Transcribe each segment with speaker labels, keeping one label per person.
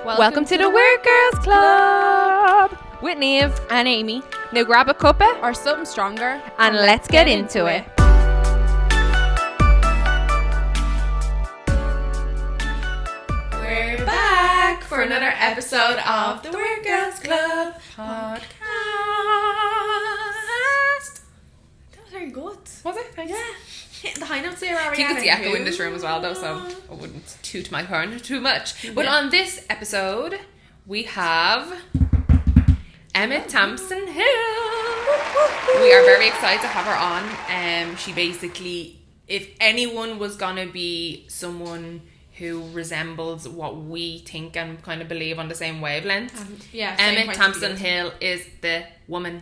Speaker 1: Welcome to the Weird Girls Club with Neve
Speaker 2: and Amy.
Speaker 1: Now grab a cuppa
Speaker 2: Or something stronger
Speaker 1: and let's get into it.
Speaker 2: We're back for another episode of the Weird Girls Club podcast. That was very good.
Speaker 1: Was it? Thanks.
Speaker 2: Yeah. Hitting the high notes there.
Speaker 1: I think it's the echo in this room as well though, so I wouldn't toot my horn too much. But on this episode, we have Emma Tamsin Hill. We are very excited to have her on. She basically, if anyone was gonna be someone who resembles what we think and kind of believe on the same wavelength, Emma Tamsin Hill is the woman.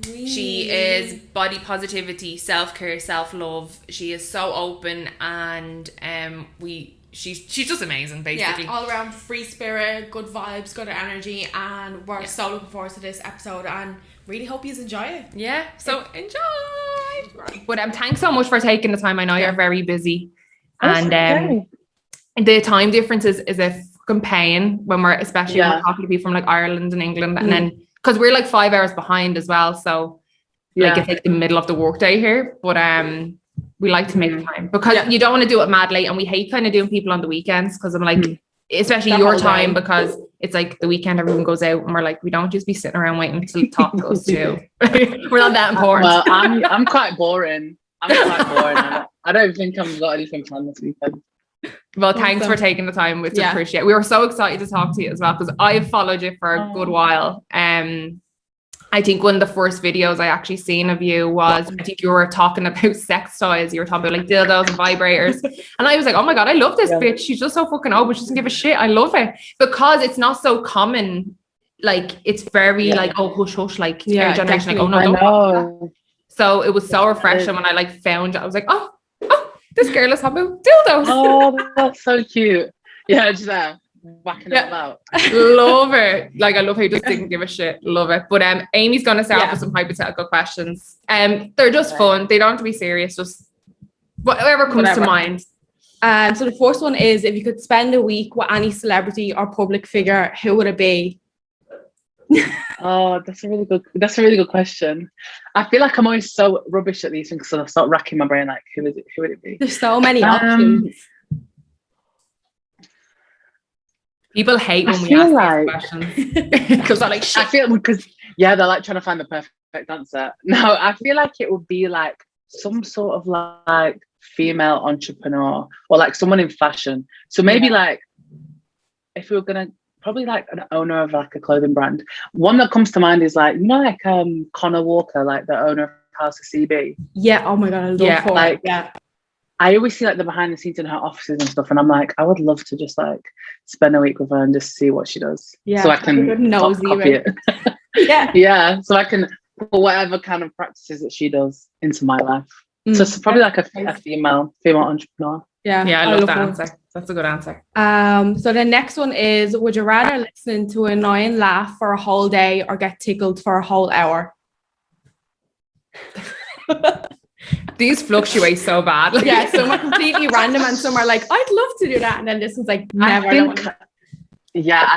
Speaker 1: She is body positivity, self-care, self-love. She is so open, and she's just amazing, basically.
Speaker 2: Yeah, all around free spirit, good vibes, good energy, and we're so looking forward to this episode and really hope you enjoy it.
Speaker 1: Yeah, so enjoy. But thanks so much for taking the time. I know you're very busy, and the time difference is a fucking pain when we're especially when we're talking to people from like Ireland and England, and then. Because we're like 5 hours behind as well, so like it's like the middle of the workday here. But we like to make time because you don't want to do it mad late, and we hate kind of doing people on the weekends because I'm like, especially your time, because it's like the weekend everyone goes out, and we're like, we don't just be sitting around waiting to talk to us too. We're not that important.
Speaker 3: Well, I'm quite boring. I don't think I've got anything planned this weekend.
Speaker 1: Well, thanks for taking the time. We appreciate it. We were so excited to talk to you as well because I've followed you for a good while. I think one of the first videos I actually seen of you was, I think you were talking about sex toys. You were talking about like dildos and vibrators. And I was like, oh my God, I love this bitch. She's just so fucking open. She doesn't give a shit. I love it. Because it's not so common. Like, it's very like, oh, hush, hush. Like, our generation, like, oh no, don't talk about that. So it was so refreshing when I like found it. I was like, oh, this girl is having dildos.
Speaker 3: Oh, that's so cute. Yeah, just whacking it about.
Speaker 1: Love it. Like, I love how you just didn't give a shit. Love it. But Amy's gonna start off with some hypothetical questions. They're just fun. They don't have to be serious. Just whatever comes to mind.
Speaker 2: So the first one is, if you could spend a week with any celebrity or public figure, who would it be?
Speaker 3: Oh, that's a really good question. I feel like I'm always so rubbish at these things, so I start racking my brain like, who would it be?
Speaker 2: There's so many options.
Speaker 1: People hate when we ask these questions because they're like, shit.
Speaker 3: I feel because they're like trying to find the perfect answer. No, I feel like it would be like some sort of like female entrepreneur or like someone in fashion. So maybe like if we were gonna. Probably like an owner of like a clothing brand. One that comes to mind is like, you know, like Connor Walker, like the owner of House of CB.
Speaker 2: Yeah. Oh my God, I love her.
Speaker 3: Like, I always see like the behind the scenes in her offices and stuff, and I'm like, I would love to just like spend a week with her and just see what she does. Yeah. So I can copy it. Yeah. So I can put whatever kind of practices that she does into my life. So it's probably like a female entrepreneur.
Speaker 1: Yeah, I love that answer. That's a good answer.
Speaker 2: So the next one is, would you rather listen to an annoying laugh for a whole day or get tickled for a whole hour?
Speaker 1: These fluctuate so bad.
Speaker 2: Some are completely random and some are like, I'd love to do that. And then this one's like, never.
Speaker 3: I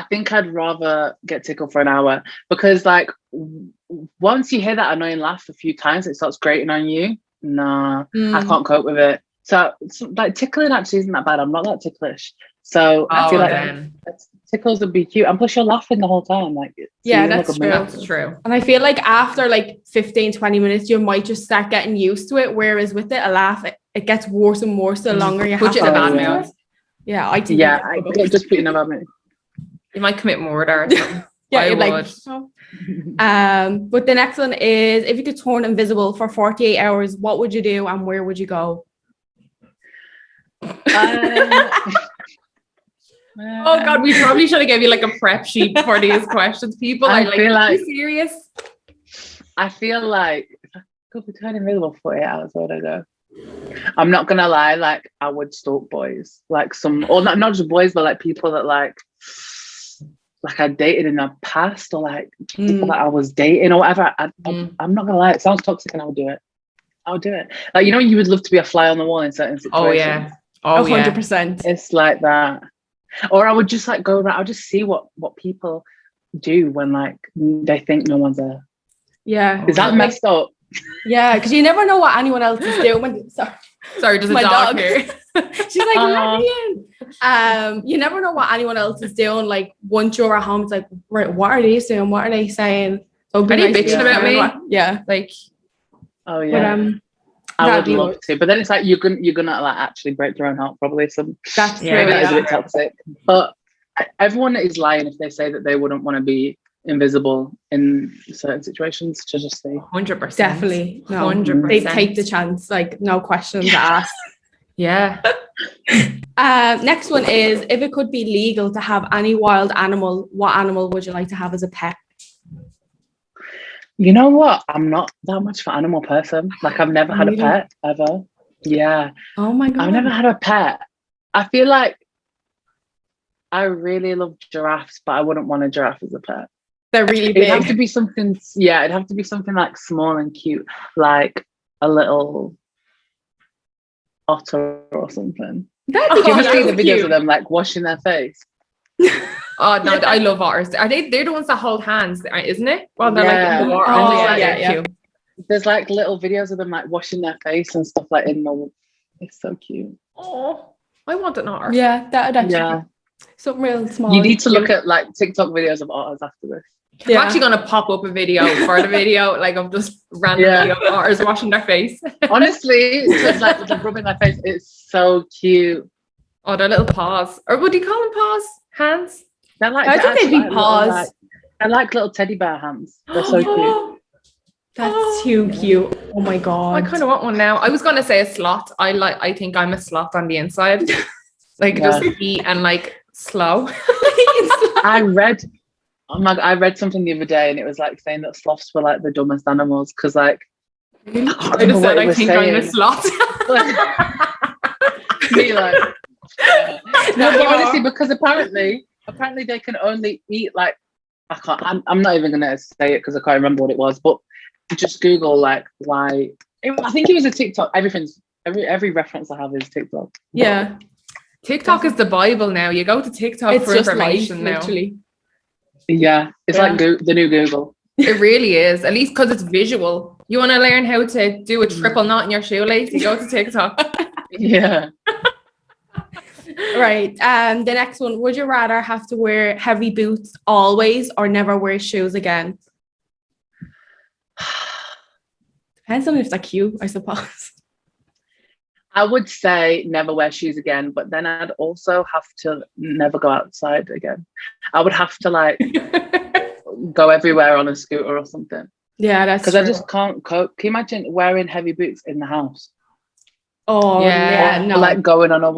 Speaker 3: think I'd rather get tickled for an hour because like once you hear that annoying laugh a few times, it starts grating on you. Nah, I can't cope with it. So like tickling actually isn't that bad. I'm not that ticklish. So I feel like tickles would be cute. And plus you're laughing the whole time. Like
Speaker 1: that's true.
Speaker 2: And I feel like after like 15-20 minutes, you might just start getting used to it. Whereas with it, a laugh, it gets worse and worse the longer you have
Speaker 1: to. Bad mood.
Speaker 2: Yeah, I think.
Speaker 3: Yeah, I just put in a bad mood.
Speaker 1: You might commit murder or something. I
Speaker 2: would. But the next one is, if you could turn invisible for 48 hours, what would you do and where would you go?
Speaker 1: Oh God, we probably should have given you like a prep sheet for these questions. People are like, are you serious?
Speaker 3: I feel like if I could be turned invisible for 48 hours, where would I go? I'm not gonna lie, like I would stalk boys, like not just boys, but like people that like I dated in the past, or like people that I was dating or whatever. I'm not gonna lie, it sounds toxic, and I would do it. Like, you know, you would love to be a fly on the wall in certain situations.
Speaker 2: Oh yeah. 100%.
Speaker 3: It's like that. Or I would just like go around, I'll just see what people do when like they think no one's there.
Speaker 2: Yeah.
Speaker 3: Is that messed up?
Speaker 2: Yeah, because you never know what anyone else is doing.
Speaker 1: Sorry, there's a
Speaker 2: my
Speaker 1: dog here.
Speaker 2: She's like, let me in. You never know what anyone else is doing. Like once you're at home, it's like, right, what are they doing? What are they saying? So
Speaker 1: Are they bitching about me?
Speaker 2: Yeah.
Speaker 1: Like,
Speaker 3: oh yeah.
Speaker 2: But,
Speaker 3: I would love to, but then it's like you're gonna like actually break your own heart probably. So
Speaker 2: that's true.
Speaker 3: Maybe that is a bit toxic. But everyone is lying if they say that they wouldn't want to be invisible in certain situations. To just say
Speaker 1: 100%,
Speaker 2: definitely, no,
Speaker 1: 100%.
Speaker 2: They take the chance, like no questions asked.
Speaker 1: Yeah.
Speaker 2: Next one is, if it could be legal to have any wild animal, what animal would you like to have as a pet?
Speaker 3: You know what? I'm not that much of an animal person. Like I've never had a pet ever. Yeah.
Speaker 2: Oh my God.
Speaker 3: I've never had a pet. I feel like I really love giraffes, but I wouldn't want a giraffe as a pet.
Speaker 2: They're really big.
Speaker 3: It'd have to be something, yeah, it'd have to be something like small and cute, like a little otter or something. Do you ever see the videos of them like washing their face?
Speaker 1: Oh no, I love otters. They're the ones that hold hands, isn't it? Well, they're like in the water.
Speaker 2: Oh, yeah.
Speaker 1: Cute.
Speaker 3: There's like little videos of them like washing their face and stuff like in the. It's so cute.
Speaker 1: Oh, I want an otter.
Speaker 2: Yeah, that would actually be something real small.
Speaker 3: You need to look at like TikTok videos of otters after this.
Speaker 1: I'm actually gonna pop up a video for the video, like of just randomly otters washing their face.
Speaker 3: Honestly, just like with them rubbing their face, it's so cute.
Speaker 1: Oh, their little paws, or would you call them paws? Hands?
Speaker 3: They're like,
Speaker 2: I think they'd be paws.
Speaker 3: They're like little teddy bear hands. They're so cute.
Speaker 2: That's too cute. Oh my God.
Speaker 1: I kind of want one now. I was gonna say a sloth. I think I'm a sloth on the inside. Like just eat and like slow.
Speaker 3: I read something the other day and it was like saying that sloths were like the dumbest animals because like
Speaker 1: I just said I think I'm a sloth.
Speaker 3: Me like no, but honestly, because apparently they can only eat like I'm not even gonna say it because I can't remember what it was, but just Google like why I think it was a TikTok. Every reference I have is TikTok.
Speaker 2: Yeah.
Speaker 1: TikTok is the Bible now. You go to TikTok for information now.
Speaker 2: Literally.
Speaker 3: Yeah, it's like the new Google.
Speaker 1: It really is, at least because it's visual. You want to learn how to do a triple knot in your shoelace, you go to TikTok.
Speaker 3: Yeah.
Speaker 2: Right. The next one, would you rather have to wear heavy boots always or never wear shoes again? Depends on if they're cute, I suppose.
Speaker 3: I would say never wear shoes again, but then I'd also have to never go outside again. I would have to like go everywhere on a scooter or something.
Speaker 2: Yeah, that's
Speaker 3: because I just can't cope. Can you imagine wearing heavy boots in the house?
Speaker 2: Oh yeah, no.
Speaker 3: Like going on a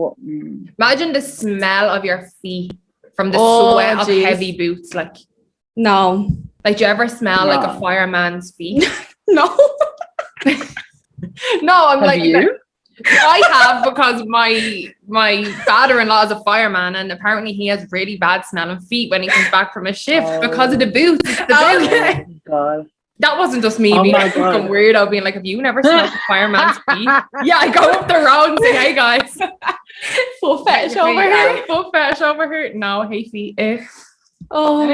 Speaker 1: Imagine the smell of your feet from the sweat of heavy boots. Like
Speaker 2: no.
Speaker 1: Like do you ever smell like a fireman's feet?
Speaker 2: No.
Speaker 1: No, I'm
Speaker 3: have
Speaker 1: like
Speaker 3: you?
Speaker 1: I have, because my father-in-law is a fireman and apparently he has really bad smelling feet when he comes back from his shift because of the boots. It's the boots.
Speaker 2: Okay.
Speaker 3: Oh, God.
Speaker 1: That wasn't just me being a fucking weirdo being like, have you never smelled a fireman's feet? Yeah, I go up the road and say, hey guys.
Speaker 2: Full fetish over here.
Speaker 1: Full fetish over here. No, hey feet.
Speaker 2: Oh.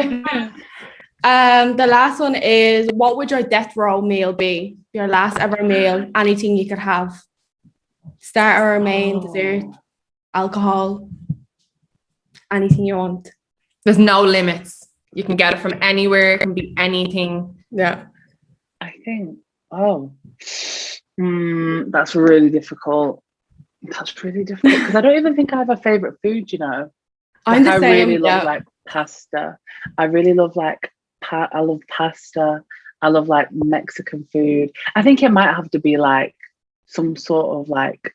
Speaker 2: The last one is, what would your death row meal be? Your last ever meal, anything you could have. Starter, main, dessert, alcohol, anything you want.
Speaker 1: There's no limits. You can get it from anywhere. It can be anything.
Speaker 2: Yeah.
Speaker 3: I think, that's really difficult. That's really difficult because I don't even think I have a favorite food, you know.
Speaker 2: I'm the same.
Speaker 3: I really love like pasta. I really love like I love pasta. I love like Mexican food. I think it might have to be like some sort of like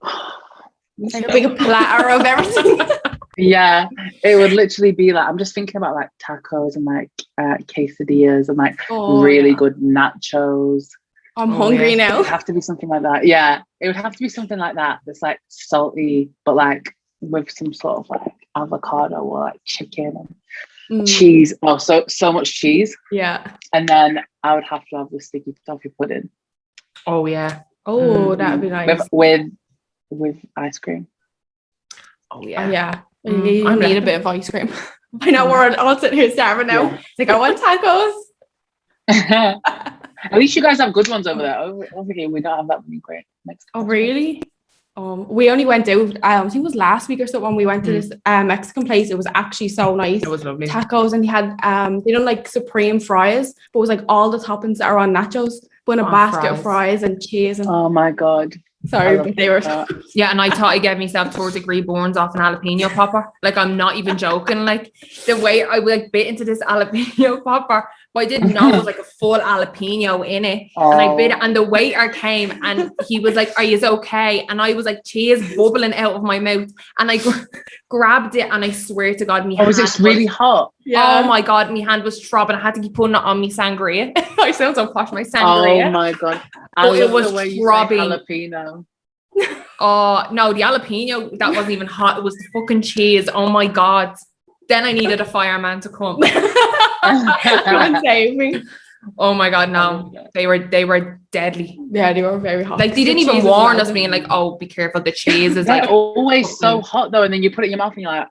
Speaker 2: a big platter of everything.
Speaker 3: Yeah, it would literally be like, I'm just thinking about like tacos and like quesadillas and like really good nachos.
Speaker 2: I'm hungry now.
Speaker 3: It would have to be something like that. Yeah, it would have to be something like that. That's like salty, but like with some sort of like avocado or like chicken and cheese. Oh, so much cheese.
Speaker 2: Yeah.
Speaker 3: And then I would have to have the sticky toffee pudding.
Speaker 1: Oh yeah.
Speaker 2: Oh, that'd be nice.
Speaker 3: With ice cream.
Speaker 1: Oh yeah.
Speaker 2: Yeah. I need a bit of ice cream. I know we're all sitting here starving now.
Speaker 3: Yeah.
Speaker 2: It's like, I want tacos.
Speaker 3: At least you guys have good ones over there. Over here, we don't have that many great Mexican.
Speaker 2: Oh, really? We only went out, I think it was last week or so when we went to this Mexican place. It was actually so nice.
Speaker 1: It was lovely.
Speaker 2: Tacos, and they had they done like supreme fries, but it was like all the toppings that are on nachos, but in a basket of fries and cheese. And
Speaker 3: oh my God.
Speaker 2: Sorry, but they were
Speaker 1: yeah, and I thought I gave myself 3rd-degree burns off an jalapeno popper. Like, I'm not even joking. Like, the way I like bit into this jalapeno popper, but I didn't know it was like a full jalapeno in it. And I bit it, and the waiter came and he was like, "Are you okay?" And I was like, cheese bubbling out of my mouth, and I grabbed it, and I swear to God,
Speaker 3: was it really hot?
Speaker 1: Yeah. Oh my God, my hand was throbbing. I had to keep putting it on my sangria. I sound so posh, my sangria.
Speaker 3: Oh my God.
Speaker 1: But it was throbbing.
Speaker 3: Jalapeno.
Speaker 1: Oh no, the jalapeno, that wasn't even hot. It was the fucking cheese. Oh my God. Then I needed a fireman to come.
Speaker 2: and save me.
Speaker 1: Oh my God, no. They were deadly.
Speaker 2: Yeah, they were very hot.
Speaker 1: Like, they didn't even warn us, being like, "Oh, be careful, the cheese is like
Speaker 3: always so hot though." And then you put it in your mouth and you're like,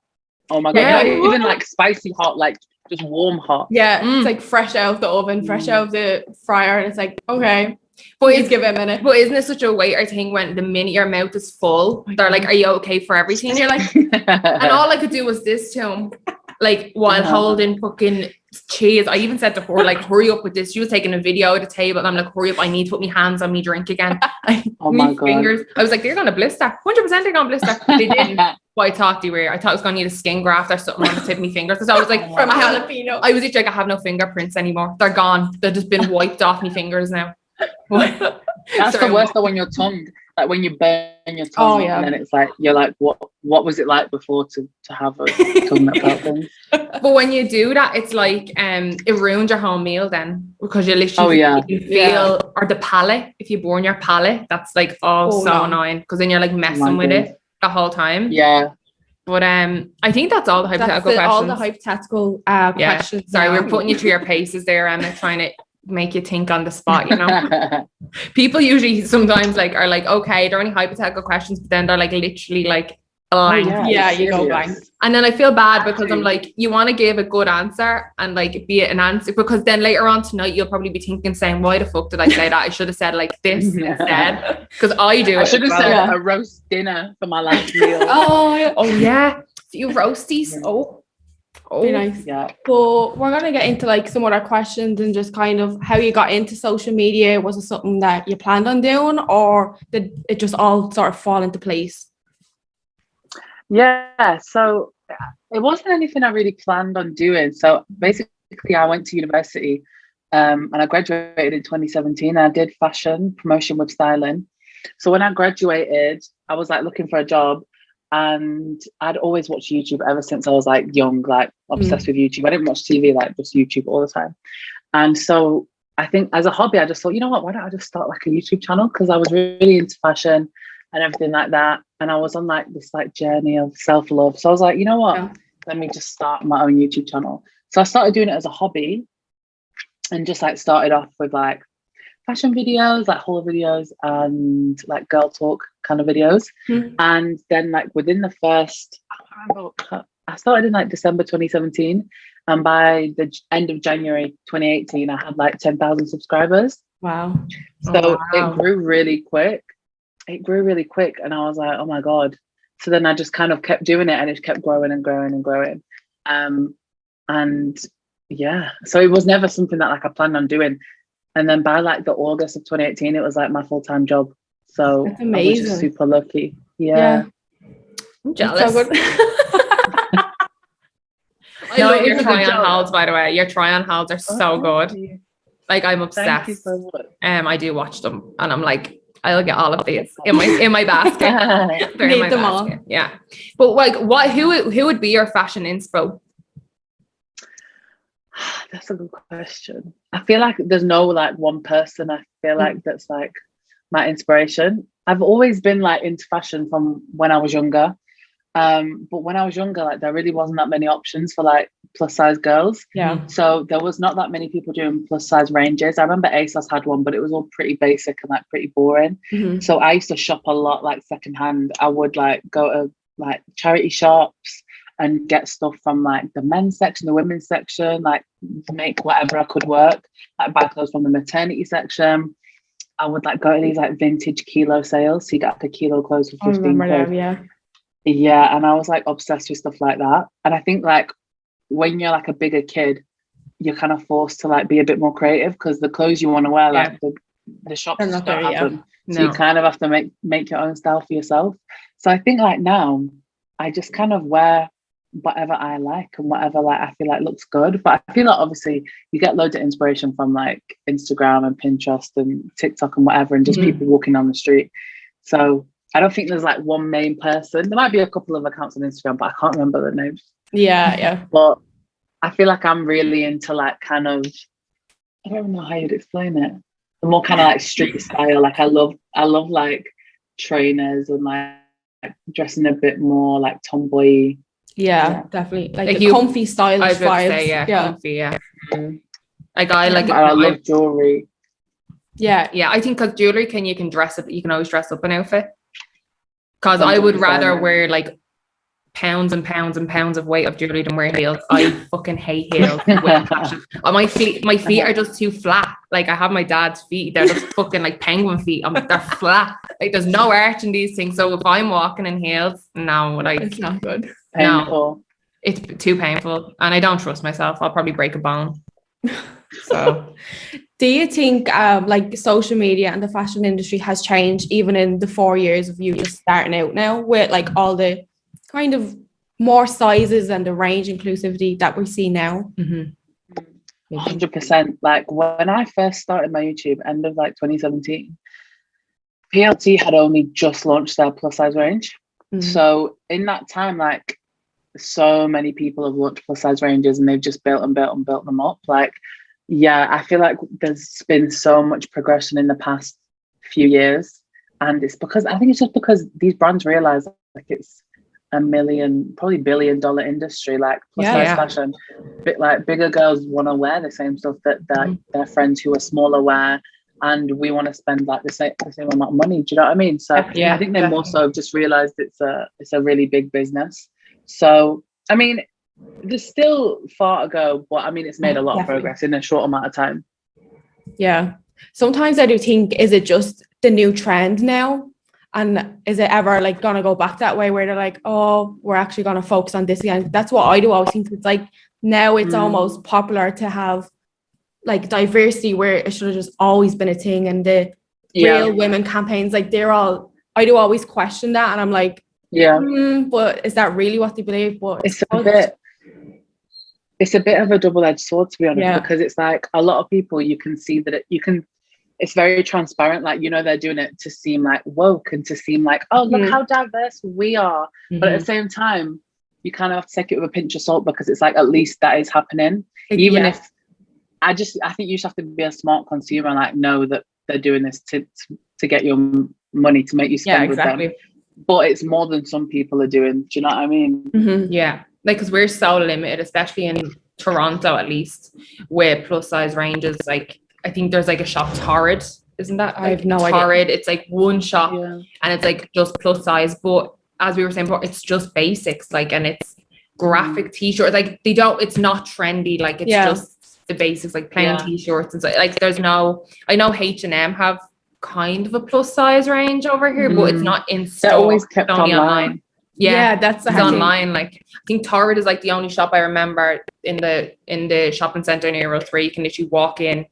Speaker 3: "Oh my God."
Speaker 1: Yeah.
Speaker 3: Not even like spicy hot, like just warm hot.
Speaker 2: Yeah, it's like fresh out of the oven, fresh out of the fryer, and it's like, okay,
Speaker 1: but
Speaker 2: please give it a minute.
Speaker 1: But isn't it such a waiter thing when the minute your mouth is full, they're like, "Are you okay for everything?" And you're like, and all I could do was this to him, like, while holding fucking cheese. I even said to her, like, "Hurry up with this." She was taking a video at the table, and I'm like, "Hurry up, I need to put my hands on me drink again."
Speaker 3: Oh my God.
Speaker 1: Fingers. I was like, "They're gonna blister. 100% they're gonna blister." They didn't. But I thought they were. I thought I was gonna need a skin graft or something on the tip of my fingers. So I was like,
Speaker 2: From jalapeno.
Speaker 1: I was literally like, I have no fingerprints anymore. They're gone. They've just been wiped off my fingers now.
Speaker 3: That's the worst though, when your tongue, like when you burn your tongue, and then it's like, you're like, what was it like before to have a tongue that felt things?
Speaker 1: But when you do that, it's like it ruins your whole meal then, because you literally you feel or the palate. If you burn your palate, that's like annoying, because then you're like messing with it the whole time.
Speaker 3: Yeah.
Speaker 1: But I think that's all the hypothetical questions.
Speaker 2: All the hypothetical questions.
Speaker 1: Sorry, we're putting you through your paces there, Emma, trying to make you think on the spot, you know. People usually sometimes like are like, okay, they're only hypothetical questions, but then they're like literally like blank.
Speaker 2: You go blank.
Speaker 1: And then I feel bad because I'm like, you want to give a good answer and like be it an answer, because then later on tonight you'll probably be thinking, saying, why the fuck did I say that? I should have said like this instead, because I do.
Speaker 3: I should have said a roast dinner for my last meal.
Speaker 1: Oh yeah, a few roasties.
Speaker 2: Be nice.
Speaker 3: Yeah.
Speaker 2: But we're gonna get into like some other questions and just kind of how you got into social media. Was it something that you planned on doing, or did it just all sort of fall into place?
Speaker 3: Yeah, so it wasn't anything I really planned on doing. So basically I went to university and I graduated in 2017. I did fashion promotion with styling. So when I graduated, I was like looking for a job, and I'd always watched YouTube ever since I was like young, like obsessed with YouTube. I didn't watch TV, like just YouTube all the time. And so I think as a hobby, I just thought, you know what, why don't I just start like a YouTube channel? Because I was really into fashion and everything like that. And I was on like this like journey of self-love. So I was like, you know what, let me just start my own YouTube channel. So I started doing it as a hobby, and just like started off with like fashion videos, like haul videos, and like girl talk kind of videos. And then like within the first, I started in like December 2017, and by the end of January 2018 I had like 10,000 subscribers.
Speaker 2: Wow.
Speaker 3: So it grew really quick. And I was like, oh my God. So then I just kind of kept doing it, and it kept growing and growing and growing. And yeah, so it was never something that like I planned on doing. And then by like the August of 2018, it was like my full-time job. So
Speaker 2: that's amazing.
Speaker 3: I was just super lucky. Yeah.
Speaker 1: I'm jealous.
Speaker 2: So good.
Speaker 1: I love your try-on hauls, by the way. Your try-on hauls are so good. Like, I'm obsessed.
Speaker 3: Thank you so much.
Speaker 1: I do watch them, and I'm like, I'll get all of these in my basket. They're in my
Speaker 2: them
Speaker 1: basket. Yeah. But like, who would be your fashion inspo?
Speaker 3: That's a good question. I feel like there's no like one person I feel like that's like my inspiration. I've always been like into fashion from when I was younger. But when I was younger, like there really wasn't that many options for like plus size girls.
Speaker 2: Yeah.
Speaker 3: So there was not that many people doing plus size ranges. I remember ASOS had one, but it was all pretty basic and like pretty boring. So I used to shop a lot like secondhand. I would like go to like charity shops and get stuff from like the men's section, the women's section, like to make whatever I could work, like buy clothes from the maternity section. I would like go to these like vintage kilo sales, so you get like a kilo of clothes for 15 quid. Yeah, and I was like obsessed with stuff like that. And I think like when you're like a bigger kid, you're kind of forced to like be a bit more creative because the clothes you want to wear, like the shops don't have them. So you kind of have to make your own style for yourself. So I think like now I just kind of wear whatever I like and whatever like I feel like looks good. But I feel like obviously you get loads of inspiration from like Instagram and Pinterest and TikTok and whatever, and just people walking on the street. So I don't think there's like one main person. There might be a couple of accounts on Instagram, but I can't remember the names.
Speaker 2: Yeah.
Speaker 3: But I feel like I'm really into like kind of, I don't know how you'd explain it. The more kind of like street style. Like I love like trainers and like dressing a bit more like tomboy.
Speaker 2: Yeah, definitely. Like the comfy stylish vibes.
Speaker 1: Comfy, Like I
Speaker 3: love jewelry.
Speaker 1: Yeah. I think because jewelry you can dress up. You can always dress up an outfit. Because I would rather wear like pounds and pounds and pounds of weight of jewelry than wear heels. I fucking hate heels. My feet are just too flat. Like I have my dad's feet. They're just fucking like penguin feet. They're flat. Like there's no arch in these things. So if I'm walking in heels, no, like
Speaker 2: it's not good.
Speaker 3: Painful.
Speaker 1: No, it's too painful, and I don't trust myself. I'll probably break a bone. So,
Speaker 2: do you think like social media and the fashion industry has changed even in the 4 years of you just starting out now with like all the kind of more sizes and the range inclusivity that we see now?
Speaker 3: 100%. Like when I first started my YouTube, end of like 2017, PLT had only just launched their plus size range. So in that time, like so many people have launched plus size ranges and they've just built them up. Like, yeah, I feel like there's been so much progression in the past few years. And it's because these brands realize like it's $1 million, probably $1 billion industry, like plus size fashion. Like bigger girls want to wear the same stuff that their friends who are smaller wear. And we want to spend like the same amount of money. Do you know what I mean? So I think they more so just realized it's a really big business. So, I mean, there's still far to go, but I mean, it's made a lot of progress in a short amount of time.
Speaker 2: Yeah. Sometimes I do think, is it just the new trend now? And is it ever like going to go back that way where they're like, oh, we're actually going to focus on this again? That's what I do. I always think it's like now it's almost popular to have like diversity where it should have just always been a thing. And the real women campaigns, like I do always question that. And I'm like, but is that really what they believe? But
Speaker 3: it's a bit of a double-edged sword, to be honest, because it's like a lot of people, you can see that it's very transparent. Like, you know, they're doing it to seem like woke and to seem like, oh, look how diverse we are. But at the same time, you kind of have to take it with a pinch of salt because it's like, at least that is happening. Even if I think you just have to be a smart consumer and like know that they're doing this to get your money, to make you spend with them. But it's more than some people are doing. Do you know what I mean?
Speaker 1: Yeah. Like, because we're so limited, especially in Toronto, at least, with plus size ranges. Like, I think there's like a shop, Torrid, isn't that?
Speaker 2: I have no idea.
Speaker 1: Torrid, it's like one shop and it's like just plus size. But as we were saying before, it's just basics, like, and it's graphic t-shirts. Like, it's not trendy. Like, it's just the basics, like plain t-shirts and so. Like, I know H&M have kind of a plus size range over here, but it's not in store.
Speaker 3: They're always kept online.
Speaker 1: That's online. Like, I think Torrid is like the only shop I remember in the shopping centre near Row 3. You can literally walk in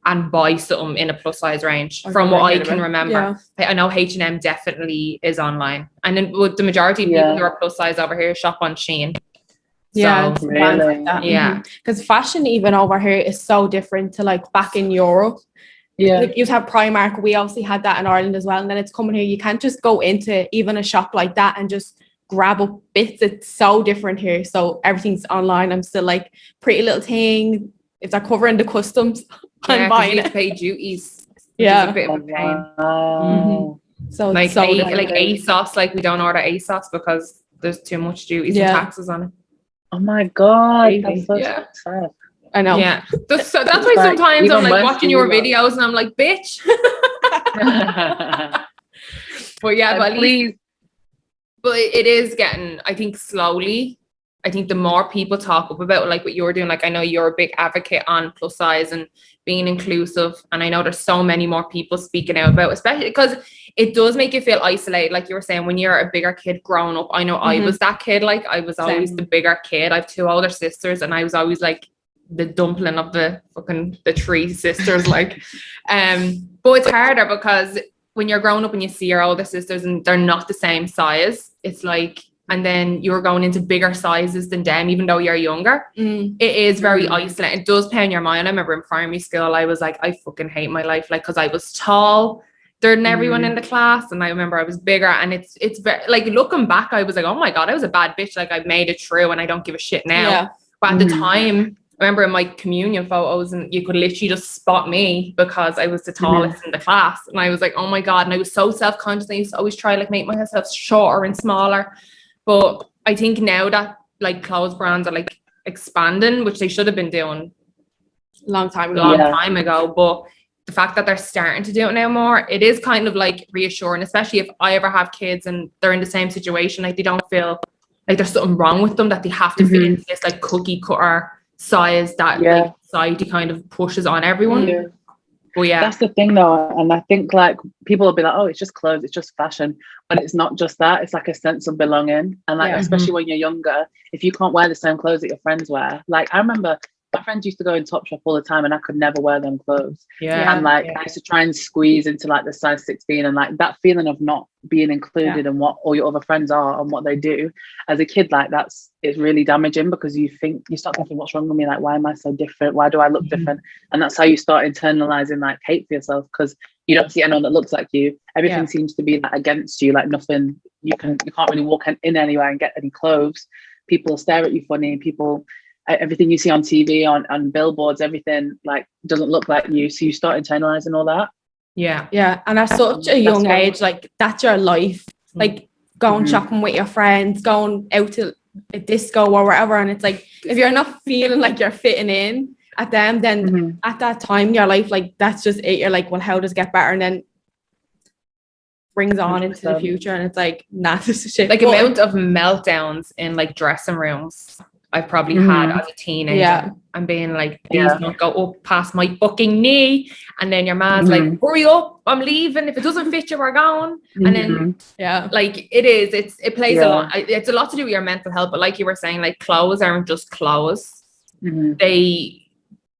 Speaker 1: and buy something in a plus size range from what I can remember. I know H&M definitely is online, and then with the majority of people who are plus size over here shop on Shein.
Speaker 3: Really?
Speaker 2: Because fashion even over here is so different to like back in Europe. Like, you'd have Primark. We obviously had that in Ireland as well, and then it's coming here. You can't just go into even a shop like that and just grab up bits. It's so different here, so everything's online. I'm still like, Pretty Little Thing, if they're covering the customs, I'm buying it.
Speaker 1: Pay duties, which is a bit of a pain.
Speaker 2: So
Speaker 1: like ASOS, like, we don't order ASOS because there's too much duties and taxes on it.
Speaker 3: Oh my god, that's so sad.
Speaker 2: I know.
Speaker 1: Yeah. That's why sometimes I'm like watching your videos and I'm like, bitch. But at least, but it is getting, I think, slowly I think the more people talk up about like what you're doing, like I know you're a big advocate on plus size and being inclusive, and I know there's so many more people speaking out about, especially because it does make you feel isolated, like you were saying, when you're a bigger kid growing up. I know I was that kid, like I was always the bigger kid. I have 2 older sisters, and I was always like the dumpling of the 3 sisters, like but it's harder because when you're growing up and you see your older sisters and they're not the same size, it's like, and then you're going into bigger sizes than them, even though you're younger. It is very isolating. It does pain your mind. I remember in primary school, I was like, I fucking hate my life, like, because I was taller than everyone in the class, and I remember I was bigger, and it's very, like, looking back, I was like, oh my God, I was a bad bitch, like, I've made it through and I don't give a shit now. But at the time, I remember in my communion photos, and you could literally just spot me because I was the tallest in the class, and I was like, oh my God, and I was so self-conscious. I used to always try like make myself shorter and smaller. But I think now that like clothes brands are like expanding, which they should have been doing
Speaker 2: long time
Speaker 1: ago, but the fact that they're starting to do it now more, it is kind of like reassuring, especially if I ever have kids and they're in the same situation, like they don't feel like there's something wrong with them, that they have to fit into this like cookie cutter size that like society kind of pushes on everyone. Well,
Speaker 3: that's the thing though, and I think like people will be like, oh, it's just clothes, it's just fashion, but it's not just that. It's like a sense of belonging, and like especially when you're younger, if you can't wear the same clothes that your friends wear. Like I remember my friends used to go in Topshop all the time, and I could never wear them clothes. And like I used to try and squeeze into like the size 16, and like that feeling of not being included in what all your other friends are and what they do as a kid, like it's really damaging, because you start thinking, what's wrong with me? Like, why am I so different? Why do I look different? And that's how you start internalizing like hate for yourself, because you don't see anyone that looks like you. Everything seems to be like against you, like nothing, you can't really walk in anywhere and get any clothes. People stare at you funny. Everything you see on TV, on billboards, everything like doesn't look like you. So you start internalizing all that.
Speaker 2: And at such a young age, like that's your life, like going shopping with your friends, going out to a disco or whatever, and it's like if you're not feeling like you're fitting in at them, then at that time in your life, like that's just it. You're like, well, how does it get better? And then brings on into the future, and it's like, nah, this is shit.
Speaker 1: Like amount of meltdowns in like dressing rooms I've probably had as a teenager, and being like, please don't go up past my fucking knee, and then your man's like, hurry up, I'm leaving, if it doesn't fit you, we're going. And then like it plays a lot. It's a lot to do with your mental health, but like you were saying, like clothes aren't just clothes. They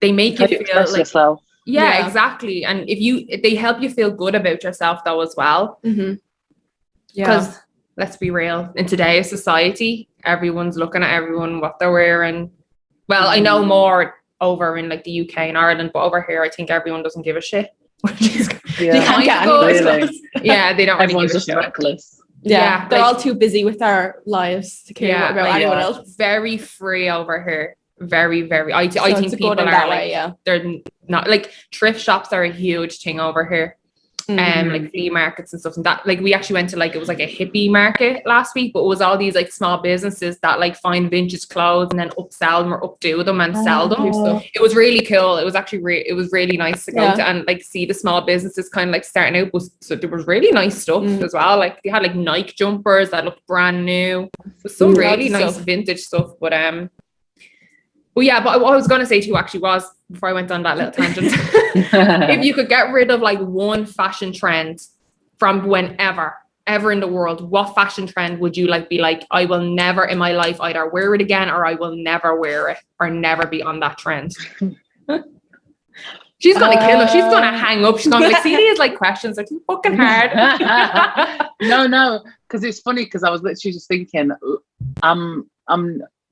Speaker 1: make you feel like
Speaker 3: yourself.
Speaker 1: Exactly. And if they help you feel good about yourself though as well, because let's be real, in today's society, everyone's looking at everyone, what they're wearing. Well, I know more over in like the UK and Ireland, but over here I think everyone doesn't give a shit.
Speaker 2: They can't get any clothes.
Speaker 1: They don't.
Speaker 3: Everyone's just reckless.
Speaker 2: They're all too busy with their lives to care about anyone else.
Speaker 1: Very free over here. Very, very. I think people are that way. They're not like, thrift shops are a huge thing over here. Like flea markets and stuff, and that, like, we actually went to like, it was like a hippie market last week, but it was all these like small businesses that like find vintage clothes and then upsell them or updo them and sell them. It was really cool. It was actually it was really nice to go to and like see the small businesses kind of like starting out. So there was really nice stuff as well. Like they had like Nike jumpers that looked brand new. It was some really nice vintage stuff. But well, yeah, but what I was going to say too actually was, before I went on that little tangent, if you could get rid of like one fashion trend from whenever, ever in the world, what fashion trend would you like be like, I will never in my life either wear it again, or I will never wear it, or never be on that trend? She's going to kill us. She's going to hang up. She's going to be like, see, these like questions are too fucking hard.
Speaker 3: No, because it's funny, because I was literally just thinking, I'm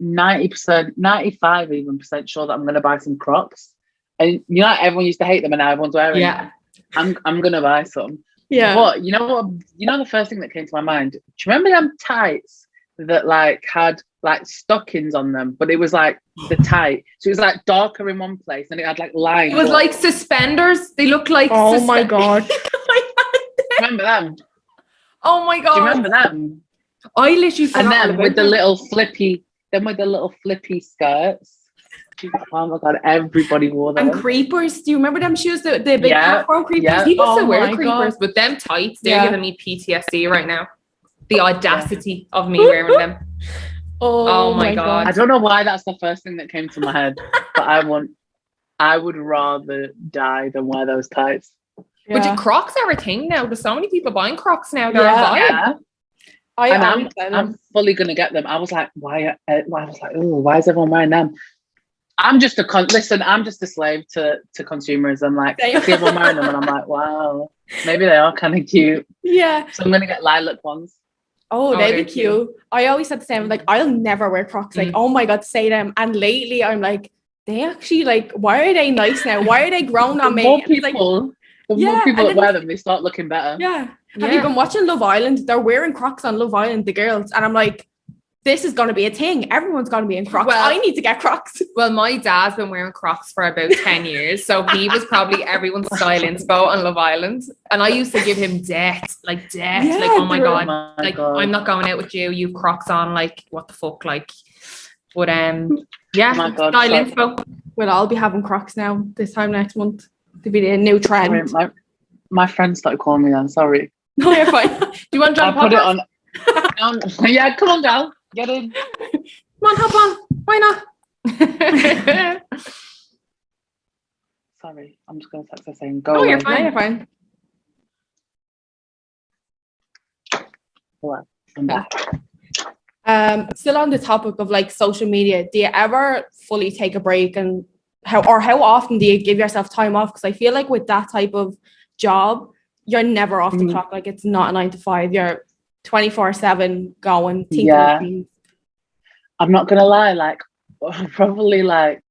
Speaker 3: 90%, 95% even sure that I'm going to buy some Crocs. And you know, everyone used to hate them and now everyone's wearing them. I'm going to buy some. But you know what? You know, the first thing that came to my mind, do you remember them tights that like had like stockings on them, but it was like the tight, so it was like darker in one place and it had like lines.
Speaker 1: It was like suspenders. They looked like
Speaker 2: my God.
Speaker 3: Remember them?
Speaker 1: Oh my God.
Speaker 3: Do you remember them?
Speaker 1: I literally
Speaker 3: and then with the little flippy skirts. Oh my God, everybody wore them.
Speaker 2: And creepers. Do you remember them shoes? The big platform creepers?
Speaker 1: Yeah. People still wear creepers, but them tights, they're giving me PTSD right now. The audacity of me wearing them. Oh my God.
Speaker 3: I don't know why that's the first thing that came to my head, but I would rather die than wear those tights.
Speaker 1: Yeah. But do Crocs are a thing now? There's so many people buying Crocs now. They're
Speaker 2: yeah.
Speaker 3: I'm fully gonna get them. I was like, why? I was like, oh, why is everyone wearing them? I'm just a slave to consumerism. Like, I see everyone wearing them, and I'm like, wow, maybe they are kind of cute.
Speaker 2: Yeah.
Speaker 3: So I'm gonna get lilac ones.
Speaker 2: Oh, they'd be cute. I always said the same. Like, I'll never wear Crocs. Like, oh my God, say them. And lately, I'm like, they actually like. Why are they nice now? Why are they grown on me?
Speaker 3: More people that wear them, they start looking better.
Speaker 2: Yeah. Have you been watching Love Island? They're wearing Crocs on Love Island, the girls. And I'm like, this is going to be a thing. Everyone's going to be in Crocs. Well, I need to get Crocs.
Speaker 1: Well, my dad's been wearing Crocs for about 10 years. So he was probably everyone's style inspo on Love Island. And I used to give him death. Like, oh my God. I'm not going out with you. You've Crocs on. Like, what the fuck? Like, but yeah, style inspo.
Speaker 2: We'll all be having Crocs now this time next month to be the new trend.
Speaker 3: Sorry, my friend started calling me then. Sorry.
Speaker 2: No, you're fine. Do you want to join the podcast?
Speaker 3: Put it on. Yeah, come on, gal. Get in.
Speaker 2: Come on, hop on. Why not?
Speaker 3: Sorry, I'm just going to text her saying, go
Speaker 2: away.
Speaker 3: You're
Speaker 2: fine. You're fine.
Speaker 3: Well, I'm back.
Speaker 2: Still on the topic of like social media, do you ever fully take a break, and how often do you give yourself time off? Because I feel like with that type of job, you're never off the clock. Like, it's not a 9 to 5. You're 24/7 going, thinking of things.
Speaker 3: I'm not gonna lie, like probably like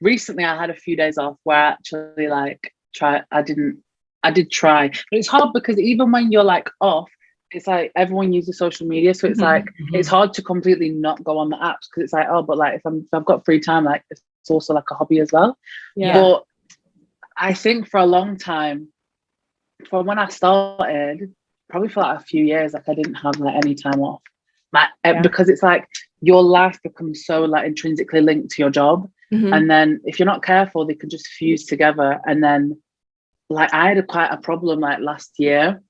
Speaker 3: recently I had a few days off where I actually like I did try, but it's hard because even when you're like off, it's like everyone uses social media, so it's like it's hard to completely not go on the apps, because it's like, oh, but like if I've got free time, like it's also like a hobby as well. But I think for a long time, from when I started, probably for like a few years, like I didn't have like any time off, like because it's like your life becomes so like intrinsically linked to your job, and then if you're not careful, they can just fuse together. And then like I had quite a problem like last year,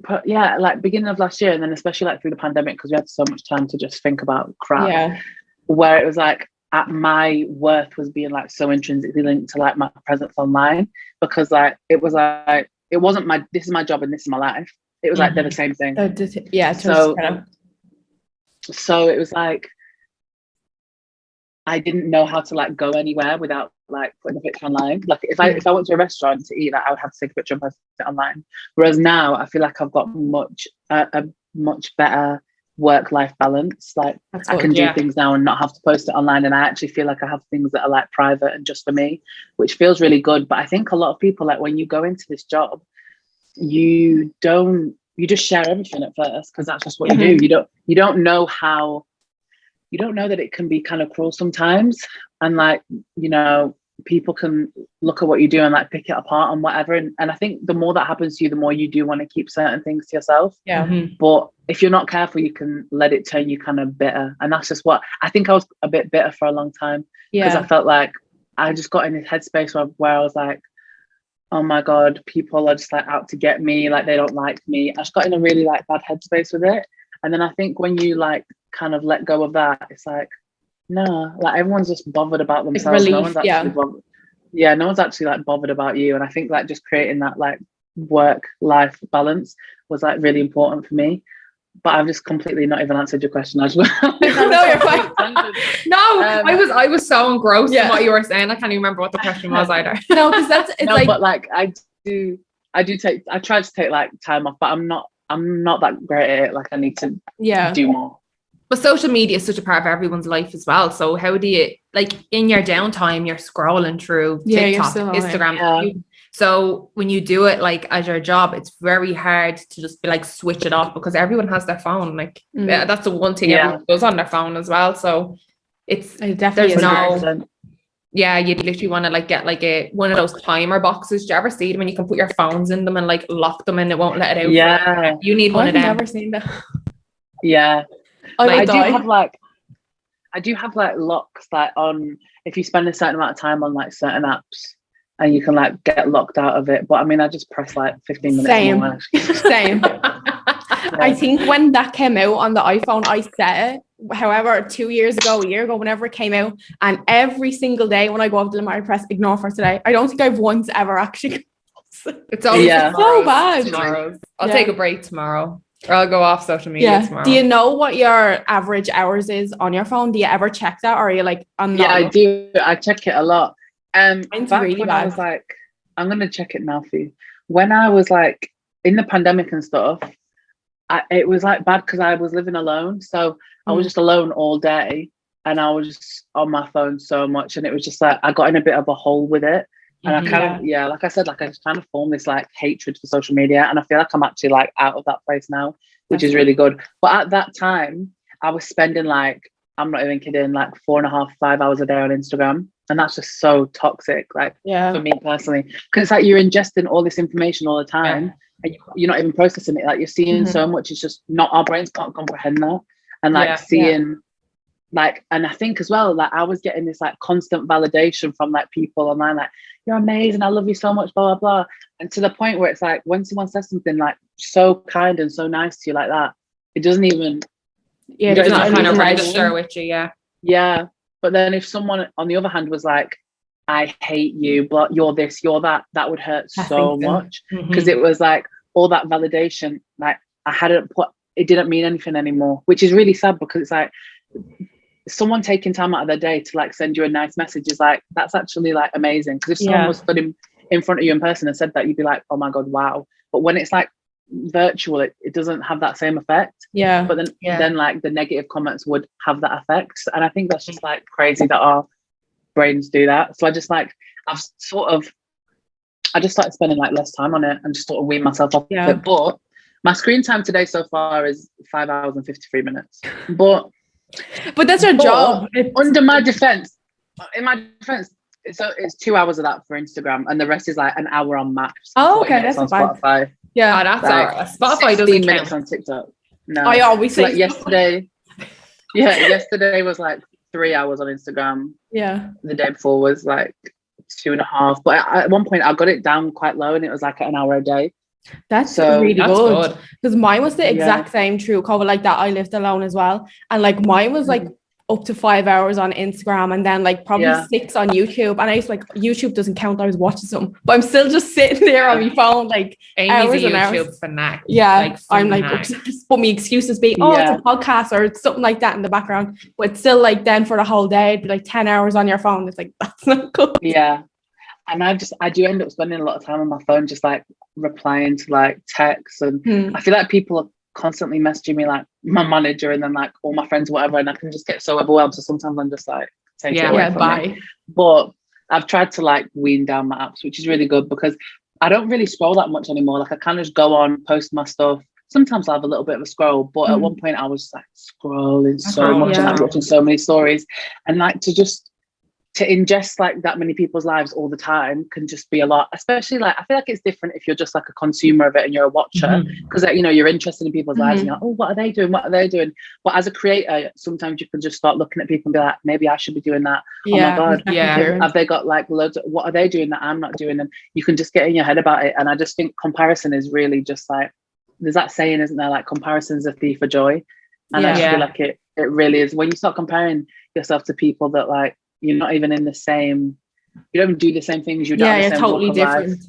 Speaker 3: but yeah, like beginning of last year, and then especially like through the pandemic, because we had so much time to just think about crap, where it was like my worth was being like so intrinsically linked to like my presence online, because like it was like it wasn't this is my job and this is my life. It was like they're the same thing. So it was like I didn't know how to like go anywhere without like putting a picture online. Like if I went to a restaurant to eat, like I would have to take a picture and post it online. Whereas now I feel like I've got a much better work-life balance. Like I can do things now and not have to post it online, and I actually feel like I have things that are like private and just for me, which feels really good. But I think a lot of people, like when you go into this job, you just share everything at first, because that's just what you do. You don't know that it can be kind of cruel sometimes, and like, you know, people can look at what you do and like pick it apart and whatever, and I think the more that happens to you, the more you do want to keep certain things to yourself. But if you're not careful, you can let it turn you kind of bitter, and that's just what I think. I was a bit bitter for a long time, because I felt like I just got in this headspace where I was like, oh my God, people are just like out to get me, like they don't like me. I just got in a really like bad headspace with it. And then I think when you like kind of let go of that, it's like, no, like everyone's just bothered about themselves. No one's actually bothered. Yeah, no one's actually like bothered about you. And I think like just creating that like work-life balance was like really important for me. But I've just completely not even answered your question as well.
Speaker 1: No, you're fine. I was so engrossed in what you were saying. I can't even remember what the question was either.
Speaker 2: No, because
Speaker 3: but like I try to take like time off, but I'm not that great at it. Like I need to do more.
Speaker 1: But social media is such a part of everyone's life as well. So how do you, like, in your downtime, you're scrolling through TikTok, Instagram. So when you do it like as your job, it's very hard to just be like switch it off, because everyone has their phone. Like that's the one thing everyone does on their phone as well. So it's there's no. Yeah, you literally want to like get like one of those timer boxes. Do you ever see them when you can put your phones in them and like lock them and it won't let it out?
Speaker 3: Yeah,
Speaker 1: you need one of them.
Speaker 2: I've never seen that.
Speaker 3: Yeah, I do have like locks like on if you spend a certain amount of time on like certain apps, and you can like get locked out of it. But I mean, I just press like 15 minutes.
Speaker 2: Same. I think when that came out on the iPhone, I set it, however, 2 years ago, a year ago, whenever it came out, and every single day when I go up to them, I press ignore for today. I don't think I've once ever actually.
Speaker 1: It's always
Speaker 2: so bad.
Speaker 1: Tomorrow. I'll take a break tomorrow. Or I'll go off social media tomorrow.
Speaker 2: Do you know what your average hours is on your phone? Do you ever check that, or are you like, I'm not?
Speaker 3: Yeah, I do. I check it a lot.
Speaker 2: Mine's really bad.
Speaker 3: I was like, I'm gonna check it now for you. When I was like in the pandemic and stuff, it was like bad because I was living alone, so I was just alone all day, and I was just on my phone so much, and it was just like I got in a bit of a hole with it. And I kind of, like I said, like I just kind of formed this like hatred for social media. And I feel like I'm actually like out of that place now, which is really good. But at that time, I was spending like, I'm not even kidding, like 4.5, 5 hours a day on Instagram. And that's just so toxic, like for me personally. Because it's like you're ingesting all this information all the time and you're not even processing it. Like you're seeing so much, it's just not, our brains can't comprehend that. And like seeing... like, and I think as well, like I was getting this like constant validation from like people online, like, you're amazing, I love you so much, blah, blah, blah. And to the point where it's like, when someone says something like so kind and so nice to you like that, it doesn't even,
Speaker 1: it doesn't kind of register with you,
Speaker 3: Yeah. But then if someone on the other hand was like, I hate you, but you're this, you're that, that would hurt so much. Because it was like all that validation, like I hadn't put, it didn't mean anything anymore, which is really sad because it's like, someone taking time out of their day to like send you a nice message is like, that's actually like amazing. Because if someone was stood in front of you in person and said that, you'd be like, oh my God, wow. But when it's like virtual, it doesn't have that same effect. But then like the negative comments would have that effect. And I think that's just like crazy that our brains do that. So I just like, I just started spending like less time on it and just sort of wean myself off it. But my screen time today so far is 5 hours and 53 minutes. But
Speaker 2: that's your job.
Speaker 3: Under my defense, so it's 2 hours of that for Instagram, and the rest is like an hour on Max.
Speaker 2: Oh, okay, that's on
Speaker 3: Spotify.
Speaker 1: Yeah, that's like, Spotify doesn't count.
Speaker 3: Minutes on TikTok. No,
Speaker 2: I always say
Speaker 3: like yesterday. Yesterday was like 3 hours on Instagram.
Speaker 2: Yeah,
Speaker 3: the day before was like 2.5. But at one point, I got it down quite low, and it was like an hour a day.
Speaker 2: That's really good because mine was the exact same through COVID, like that. I lived alone as well, and like mine was like up to 5 hours on Instagram and then like probably 6 on YouTube. And I was like, YouTube doesn't count, I was watching something, but I'm still just sitting there on my phone like hours and hours.
Speaker 1: Fanatic.
Speaker 2: Like, I'm like obsessed, but my excuses be it's a podcast or it's something like that in the background, but still like then for the whole day it'd be like 10 hours on your phone. It's like, that's not good.
Speaker 3: And I do end up spending a lot of time on my phone, just like replying to like texts. And I feel like people are constantly messaging me, like my manager and then like all my friends, whatever. And I can just get so overwhelmed. So sometimes I'm just like, take it away from me. But I've tried to like wean down my apps, which is really good because I don't really scroll that much anymore. Like I kind of just go on, post my stuff. Sometimes I'll have a little bit of a scroll, but at one point I was like scrolling so much and like watching so many stories, and like to ingest like that many people's lives all the time can just be a lot. Especially like I feel like it's different if you're just like a consumer of it and you're a watcher, because you know you're interested in people's lives and you're like, oh, what are they doing? What are they doing? But as a creator, sometimes you can just start looking at people and be like, maybe I should be doing that. Oh my God, have they got like loads of, what are they doing that I'm not doing? And you can just get in your head about it. And I just think comparison is really just like, there's that saying, isn't there, like comparison's a thief of joy. And I just feel like it really is. When you start comparing yourself to people that like you're not even in the same, you don't do the same things, you're
Speaker 2: you're totally different.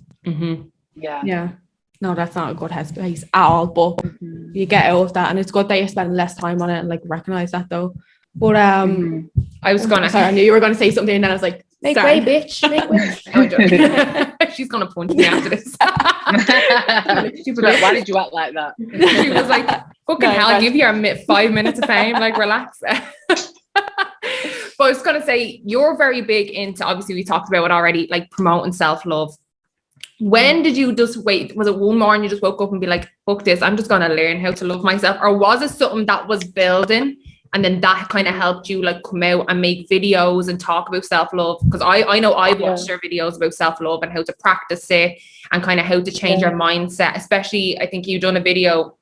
Speaker 2: No, that's not a good headspace at all, but you get out of that, and it's good that you're spending less time on it and like recognize that though. But
Speaker 1: I was gonna
Speaker 2: I knew you were gonna say something and then I was like, make way, bitch, make way.
Speaker 1: She's gonna punch me after this.
Speaker 3: Like, why did you act like that?
Speaker 1: She was like, fucking hell, I'll give you 5 minutes of fame, like relax. But I was going to say, you're very big into, obviously we talked about it already, like promoting self-love. When did you just was it one morning you just woke up and be like, fuck this, I'm just going to learn how to love myself? Or was it something that was building and then that kind of helped you like come out and make videos and talk about self-love? Because I know I've watched your videos about self-love and how to practice it and kind of how to change your mindset. Especially, I think you've done a video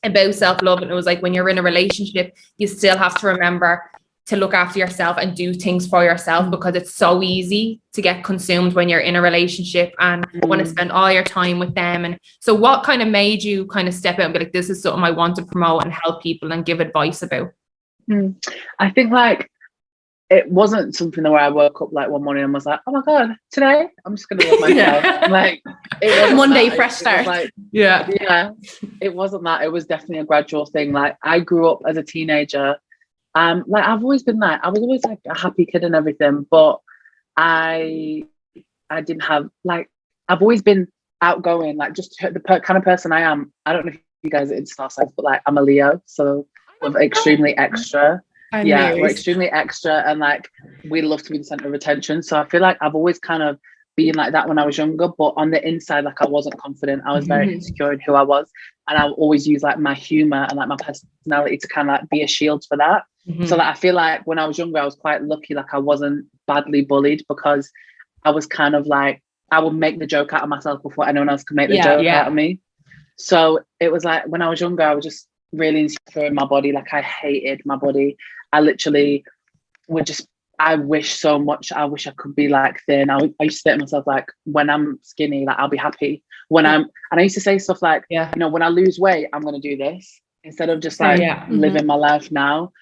Speaker 1: about self-love and it was like when you're in a relationship, you still have to remember to look after yourself and do things for yourself, because it's so easy to get consumed when you're in a relationship and want to spend all your time with them. And so what kind of made you kind of step out and be like, this is something I want to promote and help people and give advice about?
Speaker 3: I think like it wasn't something where I woke up like one morning and was like, oh my God, today I'm just gonna love myself. Like it was
Speaker 2: Monday fresh start.
Speaker 3: Like,
Speaker 1: yeah,
Speaker 3: it wasn't that. It was definitely a gradual thing. Like I grew up as a teenager. Like I've always been like, I was always like a happy kid and everything, but I didn't have like, I've always been outgoing, like just the kind of person I am. I don't know if you guys are into star signs, but like I'm a Leo, so we're extremely extra. We're extremely extra, and like we love to be the center of attention. So I feel like I've always kind of been like that when I was younger, but on the inside, like I wasn't confident. I was very insecure in who I was, and I always use like my humor and like my personality to kind of like be a shield for that. So like I feel like when I was younger, I was quite lucky. Like I wasn't badly bullied, because I was kind of like, I would make the joke out of myself before anyone else could make the joke out of me. So it was like when I was younger, I was just really insecure in my body. Like I hated my body. I literally would just, I wish so much, I wish I could be like thin. I used to say to myself, like, when I'm skinny, like I'll be happy. And I used to say stuff like, you know, when I lose weight, I'm going to do this, instead of just like living my life now.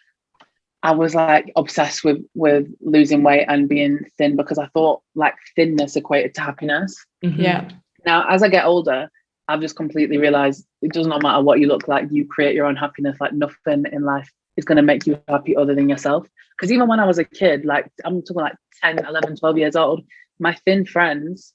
Speaker 3: I was like obsessed with losing weight and being thin, because I thought like thinness equated to happiness. Now, as I get older, I've just completely realized it does not matter what you look like. You create your own happiness. Like nothing in life is going to make you happy other than yourself. Because even when I was a kid, like I'm talking like 10, 11, 12 years old, my thin friends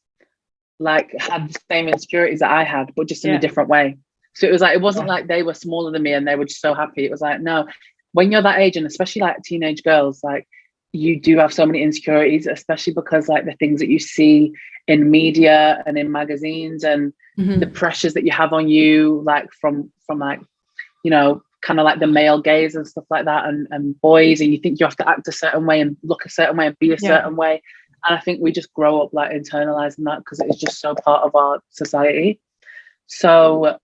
Speaker 3: like had the same insecurities that I had, but just in a different way. So it was like, it wasn't like they were smaller than me and they were just so happy. It was like, no, when you're that age, and especially like teenage girls, like you do have so many insecurities, especially because like the things that you see in media and in magazines, and the pressures that you have on you, like from like, you know, kind of like the male gaze and stuff like that, and boys, and you think you have to act a certain way and look a certain way and be a certain way. And I think we just grow up like internalizing that, because it's just so part of our society. So